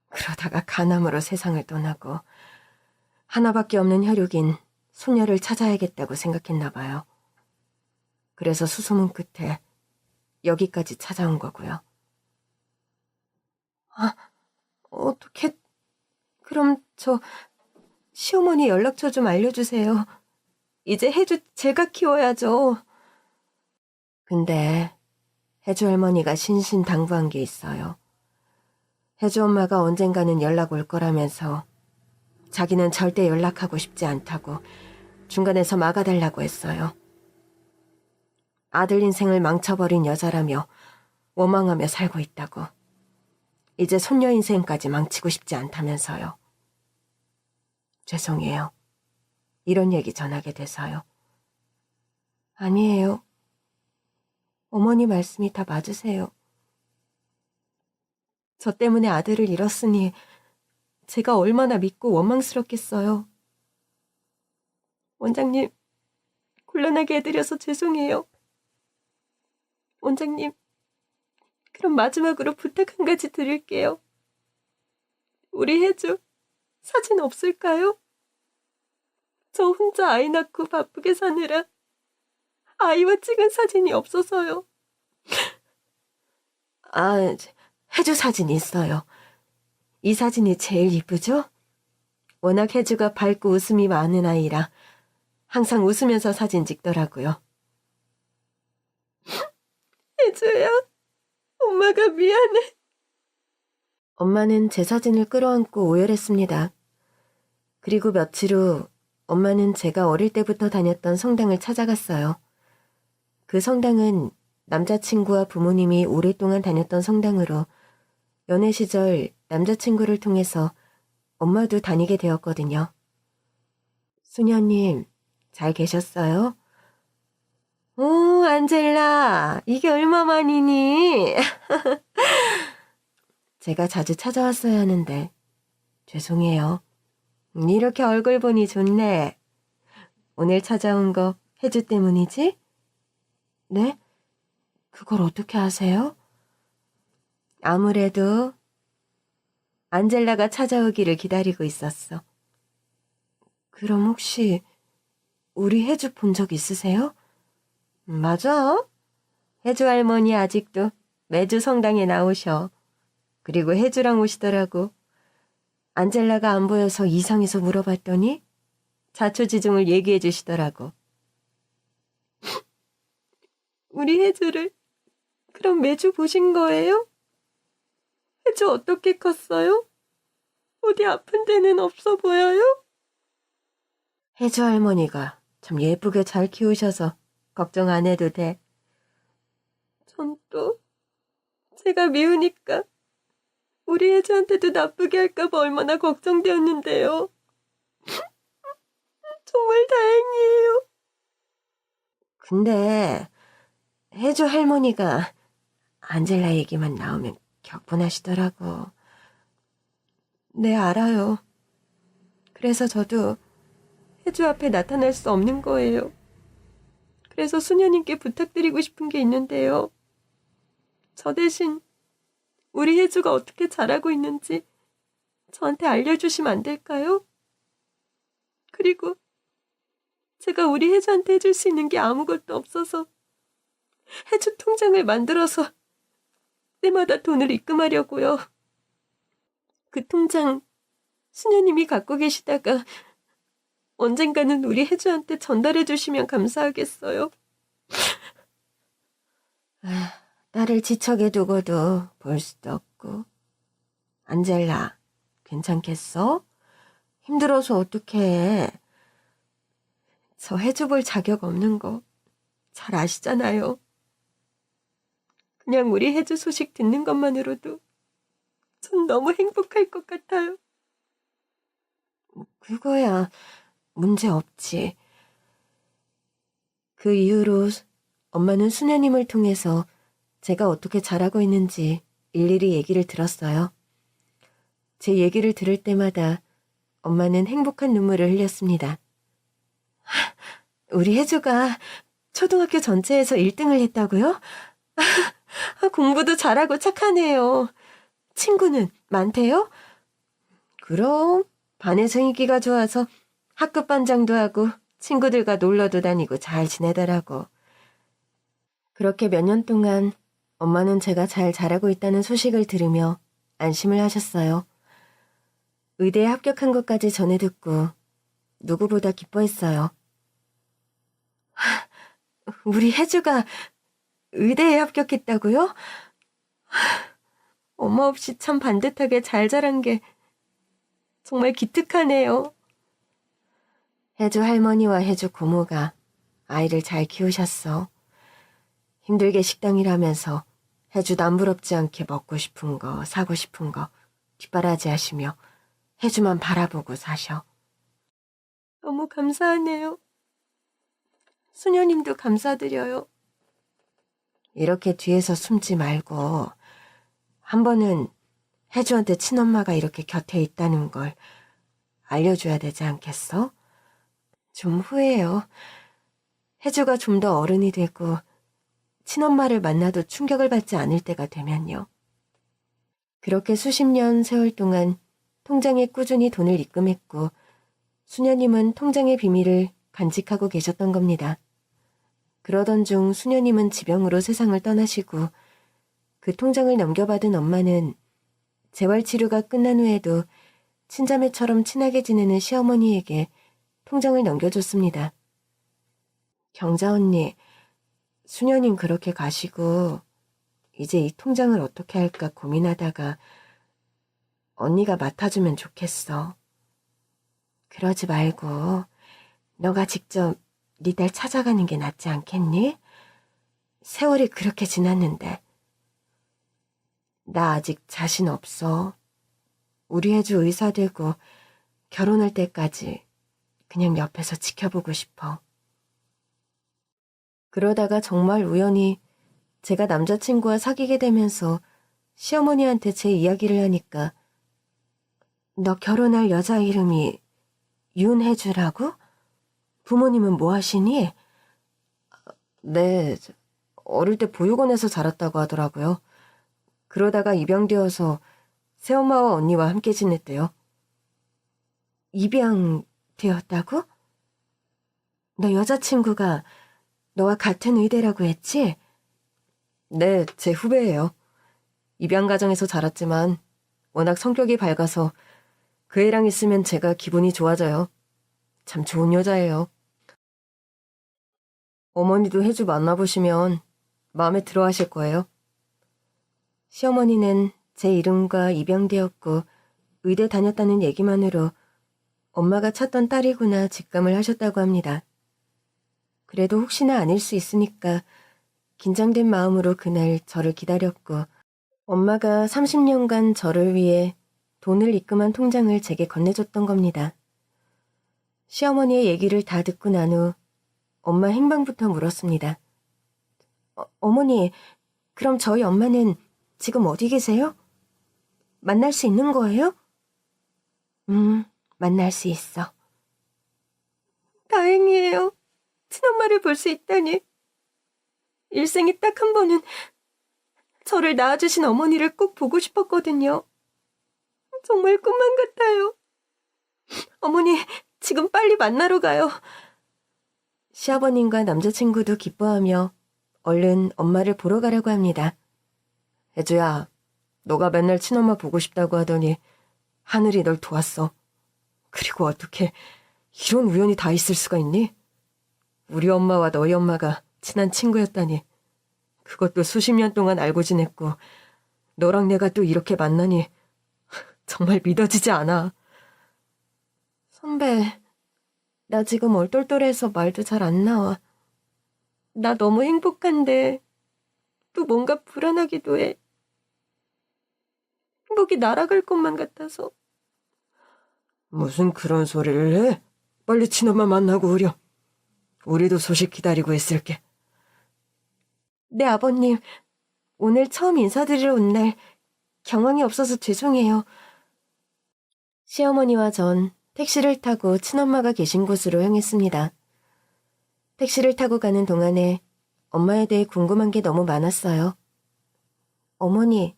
그러다가 간암으로 세상을 떠나고 하나밖에 없는 혈육인 손녀를 찾아야겠다고 생각했나 봐요. 그래서 수소문 끝에 여기까지 찾아온 거고요. 어떻게... 그럼 저 시어머니 연락처 좀 알려주세요. 이제 혜주 제가 키워야죠. 근데 혜주 할머니가 신신당부한 게 있어요. 혜주 엄마가 언젠가는 연락 올 거라면서 자기는 절대 연락하고 싶지 않다고 중간에서 막아달라고 했어요. 아들 인생을 망쳐버린 여자라며 원망하며 살고 있다고. 이제 손녀 인생까지 망치고 싶지 않다면서요. 죄송해요. 이런 얘기 전하게 돼서요. 아니에요. 어머니 말씀이 다 맞으세요. 저 때문에 아들을 잃었으니 제가 얼마나 믿고 원망스럽겠어요. 원장님, 곤란하게 해드려서 죄송해요. 원장님, 그럼 마지막으로 부탁 한 가지 드릴게요. 우리 혜주 사진 없을까요? 저 혼자 아이 낳고 바쁘게 사느라 아이와 찍은 사진이 없어서요. 혜주 사진 있어요. 이 사진이 제일 이쁘죠? 워낙 혜주가 밝고 웃음이 많은 아이라 항상 웃으면서 사진 찍더라고요. 혜주야, 엄마가 미안해. 엄마는 제 사진을 끌어안고 오열했습니다. 그리고 며칠 후 엄마는 제가 어릴 때부터 다녔던 성당을 찾아갔어요. 그 성당은 남자친구와 부모님이 오랫동안 다녔던 성당으로 연애 시절 남자친구를 통해서 엄마도 다니게 되었거든요. 수녀님, 잘 계셨어요? 오, 안젤라, 이게 얼마만이니? 제가 자주 찾아왔어야 하는데 죄송해요. 이렇게 얼굴 보니 좋네. 오늘 찾아온 거 혜주 때문이지? 네? 그걸 어떻게 아세요? 아무래도 안젤라가 찾아오기를 기다리고 있었어. 그럼 혹시 우리 혜주 본 적 있으세요? 맞아. 혜주 할머니 아직도 매주 성당에 나오셔. 그리고 혜주랑 오시더라고. 안젤라가 안 보여서 이상해서 물어봤더니 자초지종을 얘기해 주시더라고. 우리 혜주를 그럼 매주 보신 거예요? 혜주 어떻게 컸어요? 어디 아픈 데는 없어 보여요? 혜주 할머니가 참 예쁘게 잘 키우셔서 걱정 안 해도 돼. 전 또 제가 미우니까 우리 혜주한테도 나쁘게 할까봐 얼마나 걱정되었는데요. 정말 다행이에요. 근데 혜주 할머니가 안젤라 얘기만 나오면 격분하시더라고. 네, 알아요. 그래서 저도 혜주 앞에 나타날 수 없는 거예요. 그래서 수녀님께 부탁드리고 싶은 게 있는데요. 저 대신 우리 혜주가 어떻게 자라고 있는지 저한테 알려주시면 안 될까요? 그리고 제가 우리 혜주한테 해줄 수 있는 게 아무것도 없어서 혜주 통장을 만들어서 때마다 돈을 입금하려고요. 그 통장 수녀님이 갖고 계시다가 언젠가는 우리 혜주한테 전달해 주시면 감사하겠어요. 딸을 지척에 두고도 볼 수도 없고. 안젤라, 괜찮겠어? 힘들어서 어떡해. 저 혜주 볼 자격 없는 거 잘 아시잖아요. 그냥 우리 혜주 소식 듣는 것만으로도 전 너무 행복할 것 같아요. 그거야 문제 없지. 그 이후로 엄마는 수녀님을 통해서 제가 어떻게 자라고 있는지 일일이 얘기를 들었어요. 제 얘기를 들을 때마다 엄마는 행복한 눈물을 흘렸습니다. 우리 혜주가 초등학교 전체에서 1등을 했다고요? 공부도 잘하고 착하네요. 친구는 많대요? 그럼 반에서 인기가 좋아서 학급 반장도 하고 친구들과 놀러도 다니고 잘 지내더라고. 그렇게 몇 년 동안 엄마는 제가 잘 자라고 있다는 소식을 들으며 안심을 하셨어요. 의대에 합격한 것까지 전해 듣고 누구보다 기뻐했어요. 우리 혜주가 의대에 합격했다고요? 엄마 없이 참 반듯하게 잘 자란 게 정말 기특하네요. 혜주 할머니와 혜주 고모가 아이를 잘 키우셨어. 힘들게 식당 일하면서 혜주 남부럽지 않게 먹고 싶은 거, 사고 싶은 거 뒷바라지 하시며 혜주만 바라보고 사셔. 너무 감사하네요. 수녀님도 감사드려요. 이렇게 뒤에서 숨지 말고 한 번은 혜주한테 친엄마가 이렇게 곁에 있다는 걸 알려줘야 되지 않겠어? 좀 후회해요. 혜주가 좀 더 어른이 되고 친엄마를 만나도 충격을 받지 않을 때가 되면요. 그렇게 수십 년 세월 동안 통장에 꾸준히 돈을 입금했고 수녀님은 통장의 비밀을 간직하고 계셨던 겁니다. 그러던 중 수녀님은 지병으로 세상을 떠나시고 그 통장을 넘겨받은 엄마는 재활치료가 끝난 후에도 친자매처럼 친하게 지내는 시어머니에게 통장을 넘겨줬습니다. 경자 언니, 수녀님 그렇게 가시고 이제 이 통장을 어떻게 할까 고민하다가 언니가 맡아주면 좋겠어. 그러지 말고 너가 직접 네 딸 찾아가는 게 낫지 않겠니? 세월이 그렇게 지났는데. 나 아직 자신 없어. 우리 혜주 의사 되고 결혼할 때까지 그냥 옆에서 지켜보고 싶어. 그러다가 정말 우연히 제가 남자친구와 사귀게 되면서 시어머니한테 제 이야기를 하니까 너 결혼할 여자 이름이 윤혜주라고? 부모님은 뭐 하시니? 네, 어릴 때 보육원에서 자랐다고 하더라고요. 그러다가 입양되어서 새엄마와 언니와 함께 지냈대요. 입양되었다고? 너 여자친구가 너와 같은 의대라고 했지? 네, 제 후배예요. 입양 가정에서 자랐지만 워낙 성격이 밝아서 그 애랑 있으면 제가 기분이 좋아져요. 참 좋은 여자예요. 어머니도 혜주 만나보시면 마음에 들어 하실 거예요. 시어머니는 제 이름과 입양되었고 의대 다녔다는 얘기만으로 엄마가 찾던 딸이구나 직감을 하셨다고 합니다. 그래도 혹시나 아닐 수 있으니까 긴장된 마음으로 그날 저를 기다렸고 엄마가 30년간 저를 위해 돈을 입금한 통장을 제게 건네줬던 겁니다. 시어머니의 얘기를 다 듣고 난 후 엄마 행방부터 물었습니다. 어머니, 그럼 저희 엄마는 지금 어디 계세요? 만날 수 있는 거예요? 만날 수 있어. 다행이에요. 친엄마를 볼 수 있다니. 일생에 딱 한 번은 저를 낳아주신 어머니를 꼭 보고 싶었거든요. 정말 꿈만 같아요. 어머니, 지금 빨리 만나러 가요. 시아버님과 남자친구도 기뻐하며 얼른 엄마를 보러 가려고 합니다. 혜주야, 너가 맨날 친엄마 보고 싶다고 하더니 하늘이 널 도왔어. 그리고 어떻게 이런 우연이 다 있을 수가 있니? 우리 엄마와 너희 엄마가 친한 친구였다니. 그것도 수십 년 동안 알고 지냈고 너랑 내가 또 이렇게 만나니 정말 믿어지지 않아. 선배, 나 지금 얼떨떨해서 말도 잘 안 나와. 나 너무 행복한데 또 뭔가 불안하기도 해. 행복이 날아갈 것만 같아서. 무슨 그런 소리를 해? 빨리 친엄마 만나고 오렴. 우리도 소식 기다리고 있을게. 네, 아버님. 오늘 처음 인사드리러 온 날 경황이 없어서 죄송해요. 시어머니와 전 택시를 타고 친엄마가 계신 곳으로 향했습니다. 택시를 타고 가는 동안에 엄마에 대해 궁금한 게 너무 많았어요. 어머니,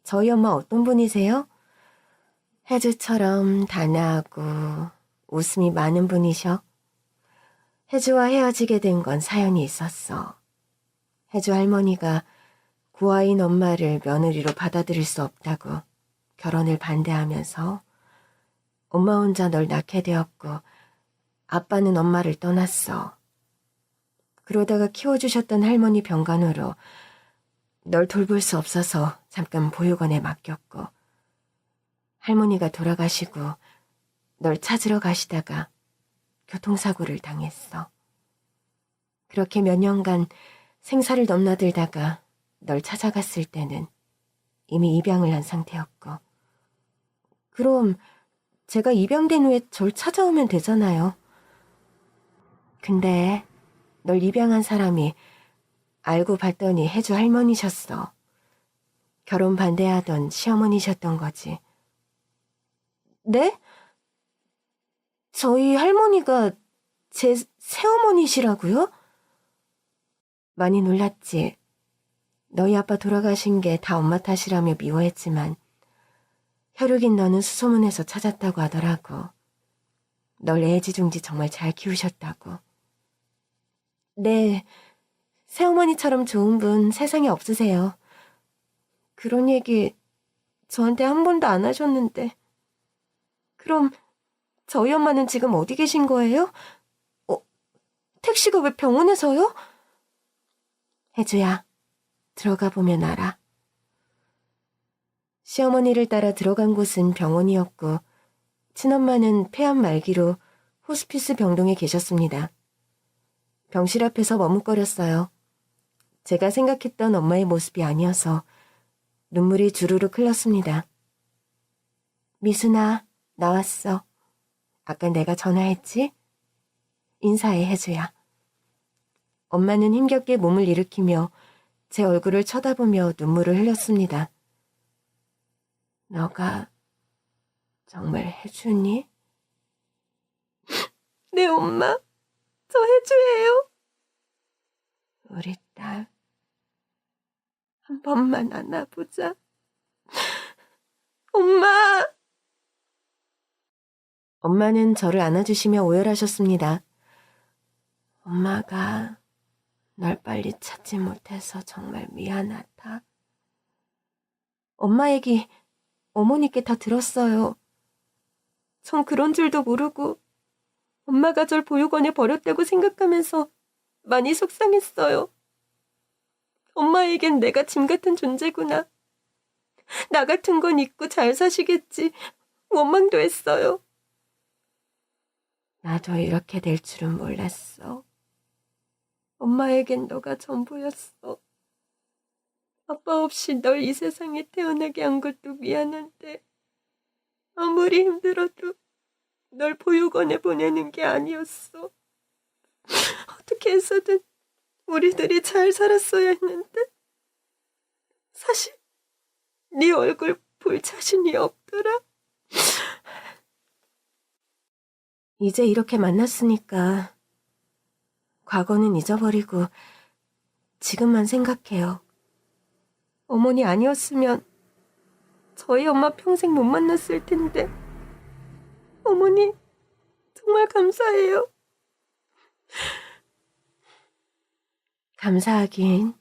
저희 엄마 어떤 분이세요? 혜주처럼 단아하고 웃음이 많은 분이셔. 혜주와 헤어지게 된 건 사연이 있었어. 혜주 할머니가 고아인 엄마를 며느리로 받아들일 수 없다고 결혼을 반대하면서 엄마 혼자 널 낳게 되었고 아빠는 엄마를 떠났어. 그러다가 키워주셨던 할머니 병간호로 널 돌볼 수 없어서 잠깐 보육원에 맡겼고 할머니가 돌아가시고 널 찾으러 가시다가 교통사고를 당했어. 그렇게 몇 년간 생사를 넘나들다가 널 찾아갔을 때는 이미 입양을 한 상태였고. 그럼 제가 입양된 후에 절 찾아오면 되잖아요. 근데 널 입양한 사람이 알고 봤더니 혜주 할머니셨어. 결혼 반대하던 시어머니셨던 거지. 네? 저희 할머니가 제 새어머니시라고요? 많이 놀랐지. 너희 아빠 돌아가신 게 다 엄마 탓이라며 미워했지만 혈육인 너는 수소문해서 찾았다고 하더라고. 널 애지중지 정말 잘 키우셨다고. 네, 새어머니처럼 좋은 분 세상에 없으세요. 그런 얘기 저한테 한 번도 안 하셨는데. 그럼 저희 엄마는 지금 어디 계신 거예요? 택시가 왜 병원에서요? 혜주야, 들어가 보면 알아. 시어머니를 따라 들어간 곳은 병원이었고 친엄마는 폐암 말기로 호스피스 병동에 계셨습니다. 병실 앞에서 머뭇거렸어요. 제가 생각했던 엄마의 모습이 아니어서 눈물이 주르륵 흘렀습니다. 미순아, 나왔어. 아까 내가 전화했지? 인사해, 혜주야. 엄마는 힘겹게 몸을 일으키며 제 얼굴을 쳐다보며 눈물을 흘렸습니다. 너가 정말 혜주니? 네, 엄마. 저 혜주예요. 우리 딸, 한 번만 안아보자. 엄마! 엄마는 저를 안아주시며 오열하셨습니다. 엄마가 널 빨리 찾지 못해서 정말 미안하다. 엄마 얘기 어머니께 다 들었어요. 전 그런 줄도 모르고 엄마가 절 보육원에 버렸다고 생각하면서 많이 속상했어요. 엄마에겐 내가 짐 같은 존재구나. 나 같은 건 잊고 잘 사시겠지. 원망도 했어요. 나도 이렇게 될 줄은 몰랐어. 엄마에겐 너가 전부였어. 아빠 없이 널 이 세상에 태어나게 한 것도 미안한데 아무리 힘들어도 널 보육원에 보내는 게 아니었어. 어떻게 해서든 우리들이 잘 살았어야 했는데 사실 네 얼굴 볼 자신이 없더라. 이제 이렇게 만났으니까 과거는 잊어버리고 지금만 생각해요. 어머니 아니었으면 저희 엄마 평생 못 만났을 텐데. 어머니 정말 감사해요. 감사하긴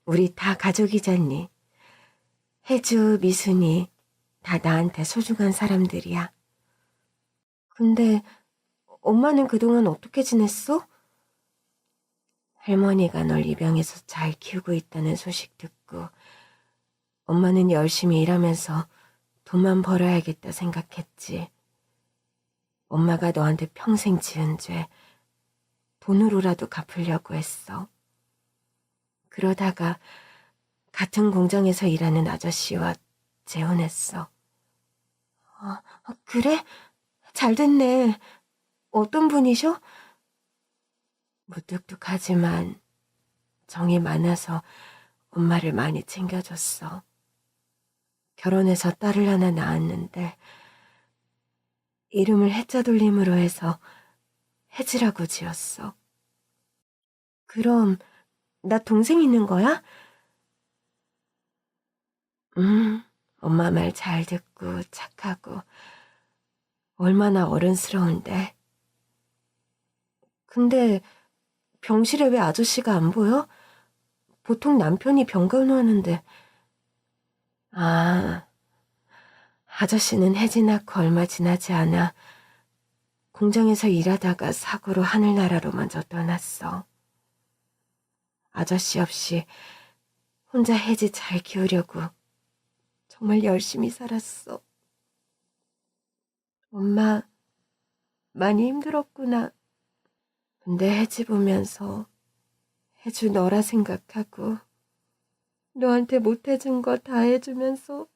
우리 다 가족이잖니. 혜주, 미순이 다 나한테 소중한 사람들이야. 근데 엄마는 그동안 어떻게 지냈어? 할머니가 널 입양해서 잘 키우고 있다는 소식 듣고 엄마는 열심히 일하면서 돈만 벌어야겠다 생각했지. 엄마가 너한테 평생 지은 죄 돈으로라도 갚으려고 했어. 그러다가 같은 공장에서 일하는 아저씨와 재혼했어. 그래? 잘 됐네. 어떤 분이셔? 무뚝뚝하지만 정이 많아서 엄마를 많이 챙겨줬어. 결혼해서 딸을 하나 낳았는데 이름을 해자 돌림으로 해서 혜지라고 지었어. 그럼 나 동생 있는 거야? 엄마 말 잘 듣고 착하고 얼마나 어른스러운데. 근데 병실에 왜 아저씨가 안 보여? 보통 남편이 병간호하는데. 아저씨는 혜지 낳고 얼마 지나지 않아 공장에서 일하다가 사고로 하늘나라로 먼저 떠났어. 아저씨 없이 혼자 혜지 잘 키우려고 정말 열심히 살았어. 엄마 많이 힘들었구나. 근데 혜지 보면서 해주 너라 생각하고 너한테 못해준 거 다 해주면서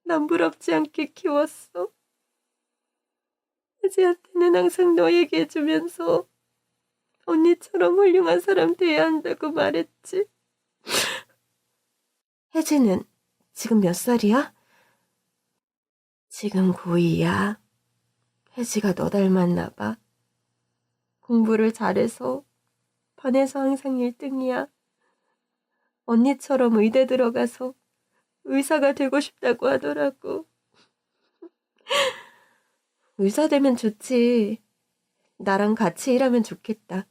난 부럽지 않게 키웠어. 혜지한테는 항상 너 얘기해주면서 언니처럼 훌륭한 사람 돼야 한다고 말했지. 혜지는 지금 몇 살이야? 지금 고2야. 혜지가 너 닮았나 봐. 공부를 잘해서 반에서 항상 1등이야. 언니처럼 의대 들어가서 의사가 되고 싶다고 하더라고. 의사 되면 좋지. 나랑 같이 일하면 좋겠다.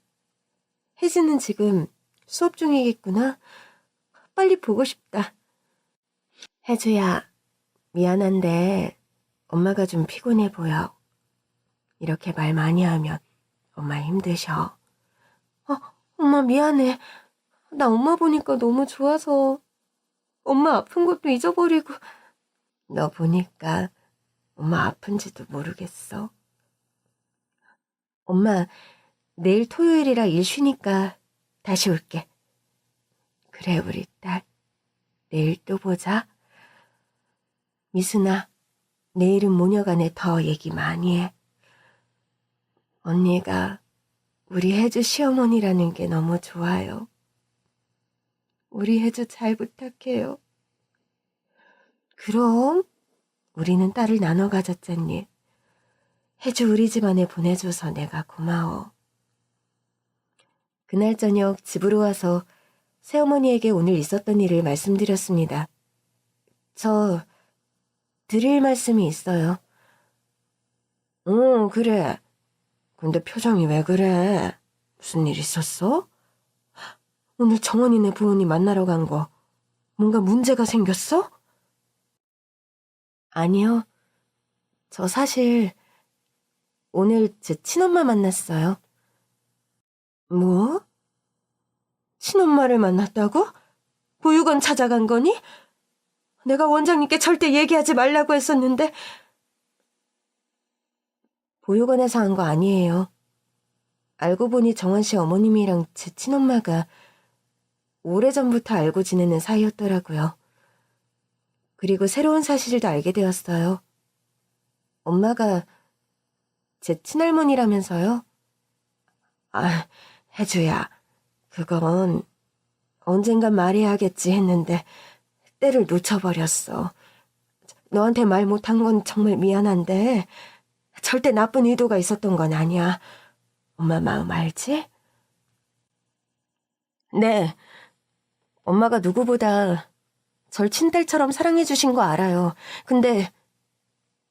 혜지는 지금 수업 중이겠구나. 빨리 보고 싶다. 혜주야, 미안한데 엄마가 좀 피곤해 보여. 이렇게 말 많이 하면 엄마 힘드셔. 엄마 미안해. 나 엄마 보니까 너무 좋아서 엄마 아픈 것도 잊어버리고. 너 보니까 엄마 아픈지도 모르겠어. 엄마 내일 토요일이라 일 쉬니까 다시 올게. 그래 우리 딸. 내일 또 보자. 미순아, 내일은 모녀간에 더 얘기 많이 해. 언니가 우리 혜주 시어머니라는 게 너무 좋아요. 우리 혜주 잘 부탁해요. 그럼 우리는 딸을 나눠 가졌잖니. 혜주 우리 집안에 보내줘서 내가 고마워. 그날 저녁 집으로 와서 새어머니에게 오늘 있었던 일을 말씀드렸습니다. 저 드릴 말씀이 있어요. 응, 그래. 근데 표정이 왜 그래? 무슨 일 있었어? 오늘 정원이네 부모님 만나러 간 거 뭔가 문제가 생겼어? 아니요. 저 사실 오늘 제 친엄마 만났어요. 뭐? 친엄마를 만났다고? 보육원 찾아간 거니? 내가 원장님께 절대 얘기하지 말라고 했었는데. 보육원에서 한 거 아니에요. 알고 보니 정원 씨 어머님이랑 제 친엄마가 오래전부터 알고 지내는 사이였더라고요. 그리고 새로운 사실도 알게 되었어요. 엄마가 제 친할머니라면서요? 아, 혜주야, 그건 언젠간 말해야겠지 했는데 때를 놓쳐버렸어. 너한테 말 못한 건 정말 미안한데 절대 나쁜 의도가 있었던 건 아니야. 엄마 마음 알지? 네, 엄마가 누구보다 절 친딸처럼 사랑해주신 거 알아요. 근데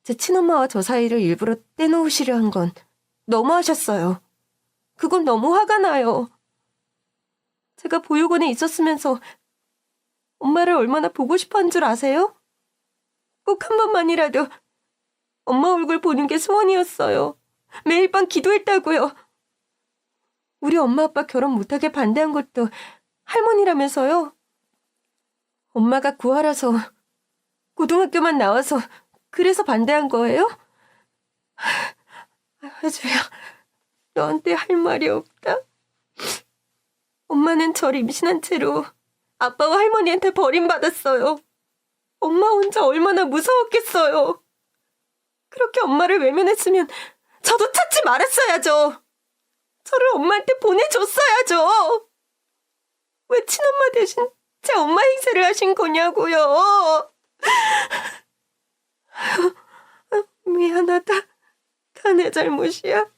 제 친엄마와 저 사이를 일부러 떼놓으시려 한 건 너무하셨어요. 그건 너무 화가 나요. 제가 보육원에 있었으면서 엄마를 얼마나 보고 싶어 한 줄 아세요? 꼭 한 번만이라도 엄마 얼굴 보는 게 소원이었어요. 매일 밤 기도했다고요. 우리 엄마 아빠 결혼 못하게 반대한 것도 할머니라면서요. 엄마가 구하라서 고등학교만 나와서 그래서 반대한 거예요? 혜주야, 너한테 할 말이 없다. 엄마는 절 임신한 채로 아빠와 할머니한테 버림받았어요. 엄마 혼자 얼마나 무서웠겠어요. 그렇게 엄마를 외면했으면 저도 찾지 말았어야죠. 저를 엄마한테 보내줬어야죠. 왜 친엄마 대신 제 엄마 행세를 하신 거냐고요. 미안하다. 다 내 잘못이야.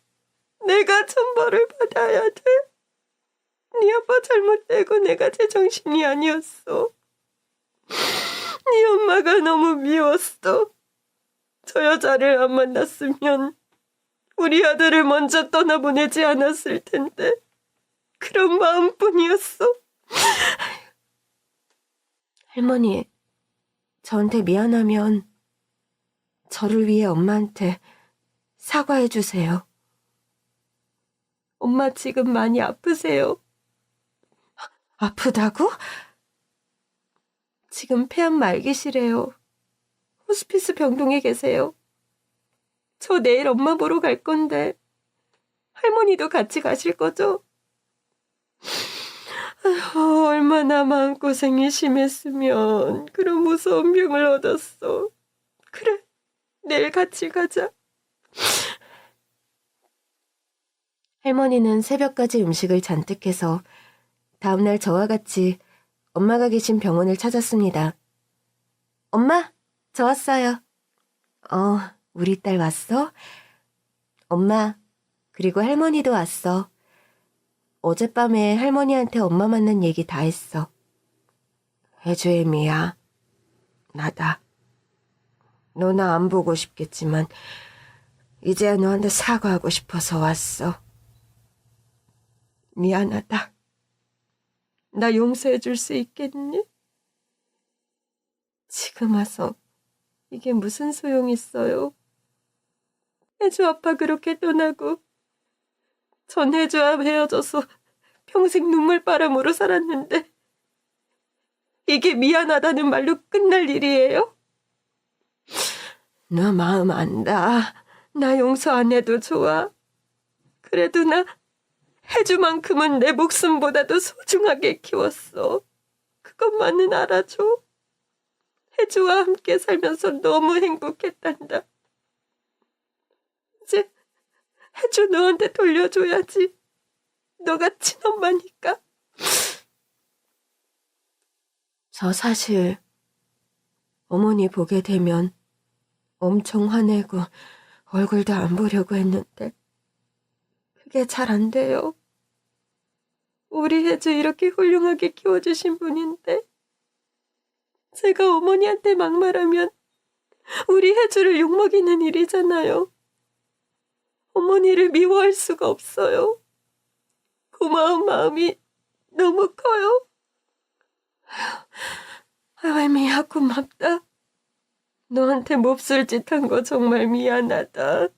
내가 천벌을 받아야 돼. 네 아빠 잘못되고 내가 제정신이 아니었어. 네 엄마가 너무 미웠어. 저 여자를 안 만났으면 우리 아들을 먼저 떠나보내지 않았을 텐데 그런 마음뿐이었어. 할머니, 저한테 미안하면 저를 위해 엄마한테 사과해 주세요. 엄마 지금 많이 아프세요? 아프다고? 지금 폐암 말기시래요. 호스피스 병동에 계세요. 저 내일 엄마 보러 갈 건데 할머니도 같이 가실 거죠? 아휴, 얼마나 마음고생이 심했으면 그런 무서운 병을 얻었어. 그래, 내일 같이 가자. 할머니는 새벽까지 음식을 잔뜩 해서 다음날 저와 같이 엄마가 계신 병원을 찾았습니다. 엄마, 저 왔어요. 우리 딸 왔어? 엄마, 그리고 할머니도 왔어. 어젯밤에 할머니한테 엄마 만난 얘기 다 했어. 혜주의 미야, 나다. 너 나 안 보고 싶겠지만 이제야 너한테 사과하고 싶어서 왔어. 미안하다. 나 용서해 줄 수 있겠니? 지금 와서 이게 무슨 소용 있어요? 혜주 아빠 그렇게 떠나고 전 혜주와 헤어져서 평생 눈물바람으로 살았는데 이게 미안하다는 말로 끝날 일이에요? 너 마음 안다. 나 용서 안 해도 좋아. 그래도 나 혜주만큼은 내 목숨보다도 소중하게 키웠어. 그것만은 알아줘. 혜주와 함께 살면서 너무 행복했단다. 이제 혜주 너한테 돌려줘야지. 너가 친엄마니까. 저 사실 어머니 보게 되면 엄청 화내고 얼굴도 안 보려고 했는데 그게 잘 안 돼요. 우리 혜주 이렇게 훌륭하게 키워주신 분인데 제가 어머니한테 막말하면 우리 혜주를 욕먹이는 일이잖아요. 어머니를 미워할 수가 없어요. 고마운 마음이 너무 커요. 할미야, 고맙다. 너한테 몹쓸 짓 한 거 정말 미안하다.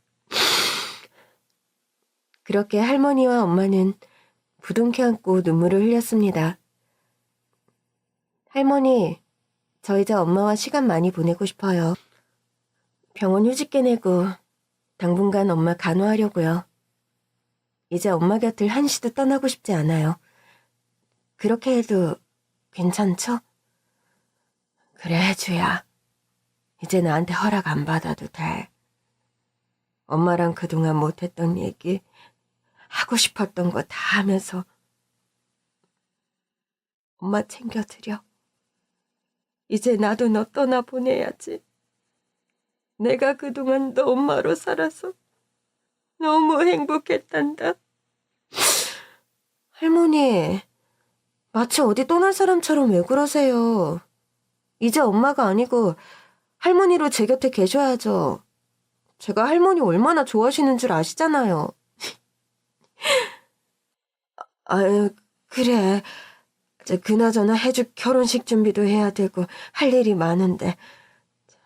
그렇게 할머니와 엄마는 부둥켜 안고 눈물을 흘렸습니다. 할머니, 저 이제 엄마와 시간 많이 보내고 싶어요. 병원 휴직계 내고 당분간 엄마 간호하려고요. 이제 엄마 곁을 한시도 떠나고 싶지 않아요. 그렇게 해도 괜찮죠? 그래, 혜주야. 이제 나한테 허락 안 받아도 돼. 엄마랑 그동안 못했던 얘기, 하고 싶었던 거 다 하면서 엄마 챙겨드려. 이제 나도 너 떠나보내야지. 내가 그동안 너 엄마로 살아서 너무 행복했단다. 할머니, 마치 어디 떠날 사람처럼 왜 그러세요? 이제 엄마가 아니고 할머니로 제 곁에 계셔야죠. 제가 할머니 얼마나 좋아하시는 줄 아시잖아요. 아유, 그래. 그나저나 혜주 결혼식 준비도 해야 되고 할 일이 많은데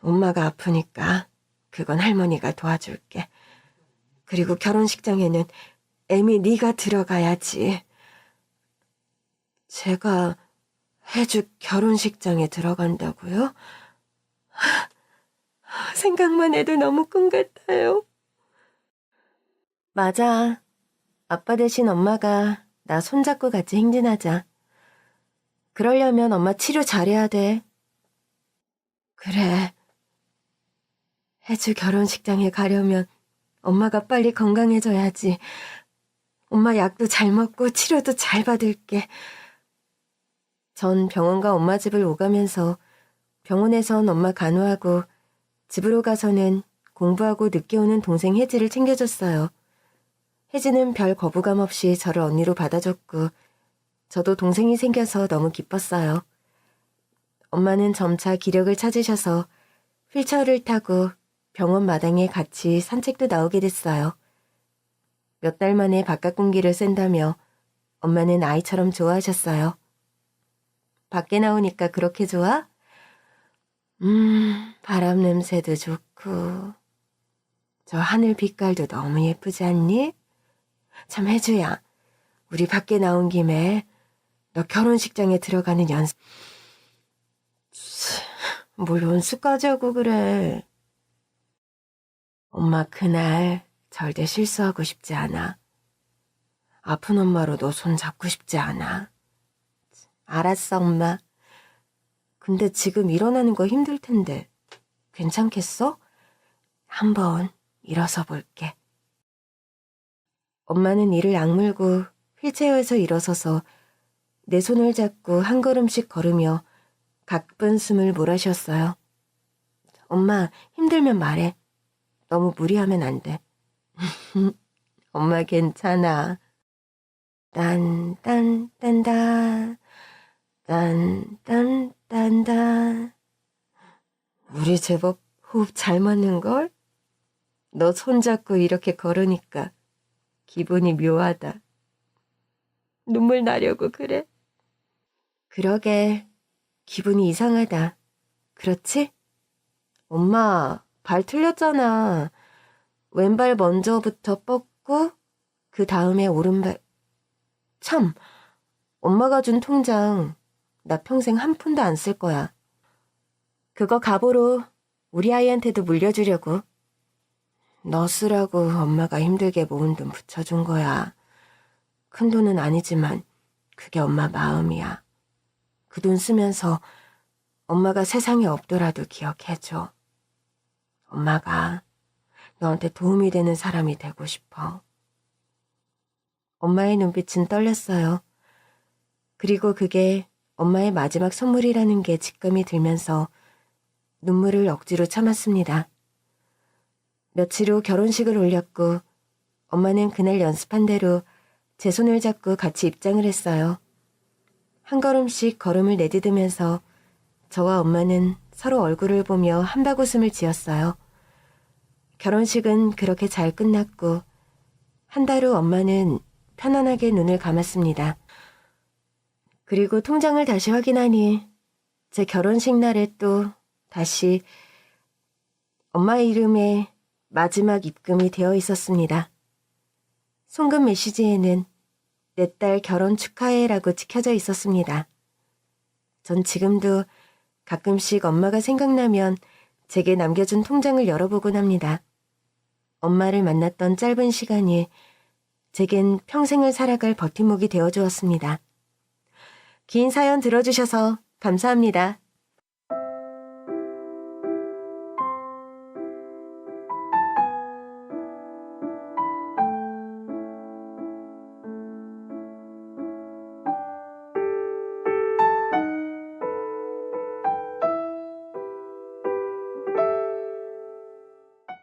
엄마가 아프니까 그건 할머니가 도와줄게. 그리고 결혼식장에는 애미 네가 들어가야지. 제가 혜주 결혼식장에 들어간다고요? 생각만 해도 너무 꿈 같아요. 맞아. 아빠 대신 엄마가 나 손잡고 같이 행진하자. 그러려면 엄마 치료 잘해야 돼. 그래. 혜주 결혼식장에 가려면 엄마가 빨리 건강해져야지. 엄마 약도 잘 먹고 치료도 잘 받을게. 전 병원과 엄마 집을 오가면서 병원에선 엄마 간호하고 집으로 가서는 공부하고 늦게 오는 동생 혜지를 챙겨줬어요. 혜지는 별 거부감 없이 저를 언니로 받아줬고 저도 동생이 생겨서 너무 기뻤어요. 엄마는 점차 기력을 찾으셔서 휠체어를 타고 병원 마당에 같이 산책도 나오게 됐어요. 몇 달 만에 바깥 공기를 쐰다며 엄마는 아이처럼 좋아하셨어요. 밖에 나오니까 그렇게 좋아? 바람 냄새도 좋고 저 하늘 빛깔도 너무 예쁘지 않니? 참 혜주야, 우리 밖에 나온 김에 너 결혼식장에 들어가는 연습... 뭘 연습까지 하고 그래. 엄마 그날 절대 실수하고 싶지 않아. 아픈 엄마로 너 손 잡고 싶지 않아. 알았어, 엄마. 근데 지금 일어나는 거 힘들 텐데 괜찮겠어? 한번 일어서 볼게. 엄마는 이를 악물고 휠체어에서 일어서서 내 손을 잡고 한 걸음씩 걸으며 가쁜 숨을 몰아쉬었어요. 엄마, 힘들면 말해. 너무 무리하면 안 돼. 엄마 괜찮아. 딴딴딴다 딴딴딴다. 우리 제법 호흡 잘 맞는걸? 너 손잡고 이렇게 걸으니까 기분이 묘하다. 눈물 나려고 그래. 그러게, 기분이 이상하다. 그렇지? 엄마, 발 틀렸잖아. 왼발 먼저부터 뻗고 그 다음에 오른발. 참, 엄마가 준 통장 나 평생 한 푼도 안 쓸 거야. 그거 갑오로 우리 아이한테도 물려주려고. 너 쓰라고 엄마가 힘들게 모은 돈 붙여준 거야. 큰 돈은 아니지만 그게 엄마 마음이야. 그 돈 쓰면서 엄마가 세상에 없더라도 기억해줘. 엄마가 너한테 도움이 되는 사람이 되고 싶어. 엄마의 눈빛은 떨렸어요. 그리고 그게 엄마의 마지막 선물이라는 게 직감이 들면서 눈물을 억지로 참았습니다. 며칠 후 결혼식을 올렸고 엄마는 그날 연습한 대로 제 손을 잡고 같이 입장을 했어요. 한 걸음씩 걸음을 내디디면서 저와 엄마는 서로 얼굴을 보며 한바구음을 지었어요. 결혼식은 그렇게 잘 끝났고 한 달 후 엄마는 편안하게 눈을 감았습니다. 그리고 통장을 다시 확인하니 제 결혼식 날에 또 다시 엄마 이름에 마지막 입금이 되어 있었습니다. 송금 메시지에는 내 딸 결혼 축하해라고 찍혀져 있었습니다. 전 지금도 가끔씩 엄마가 생각나면 제게 남겨준 통장을 열어보곤 합니다. 엄마를 만났던 짧은 시간이 제겐 평생을 살아갈 버팀목이 되어주었습니다. 긴 사연 들어주셔서 감사합니다.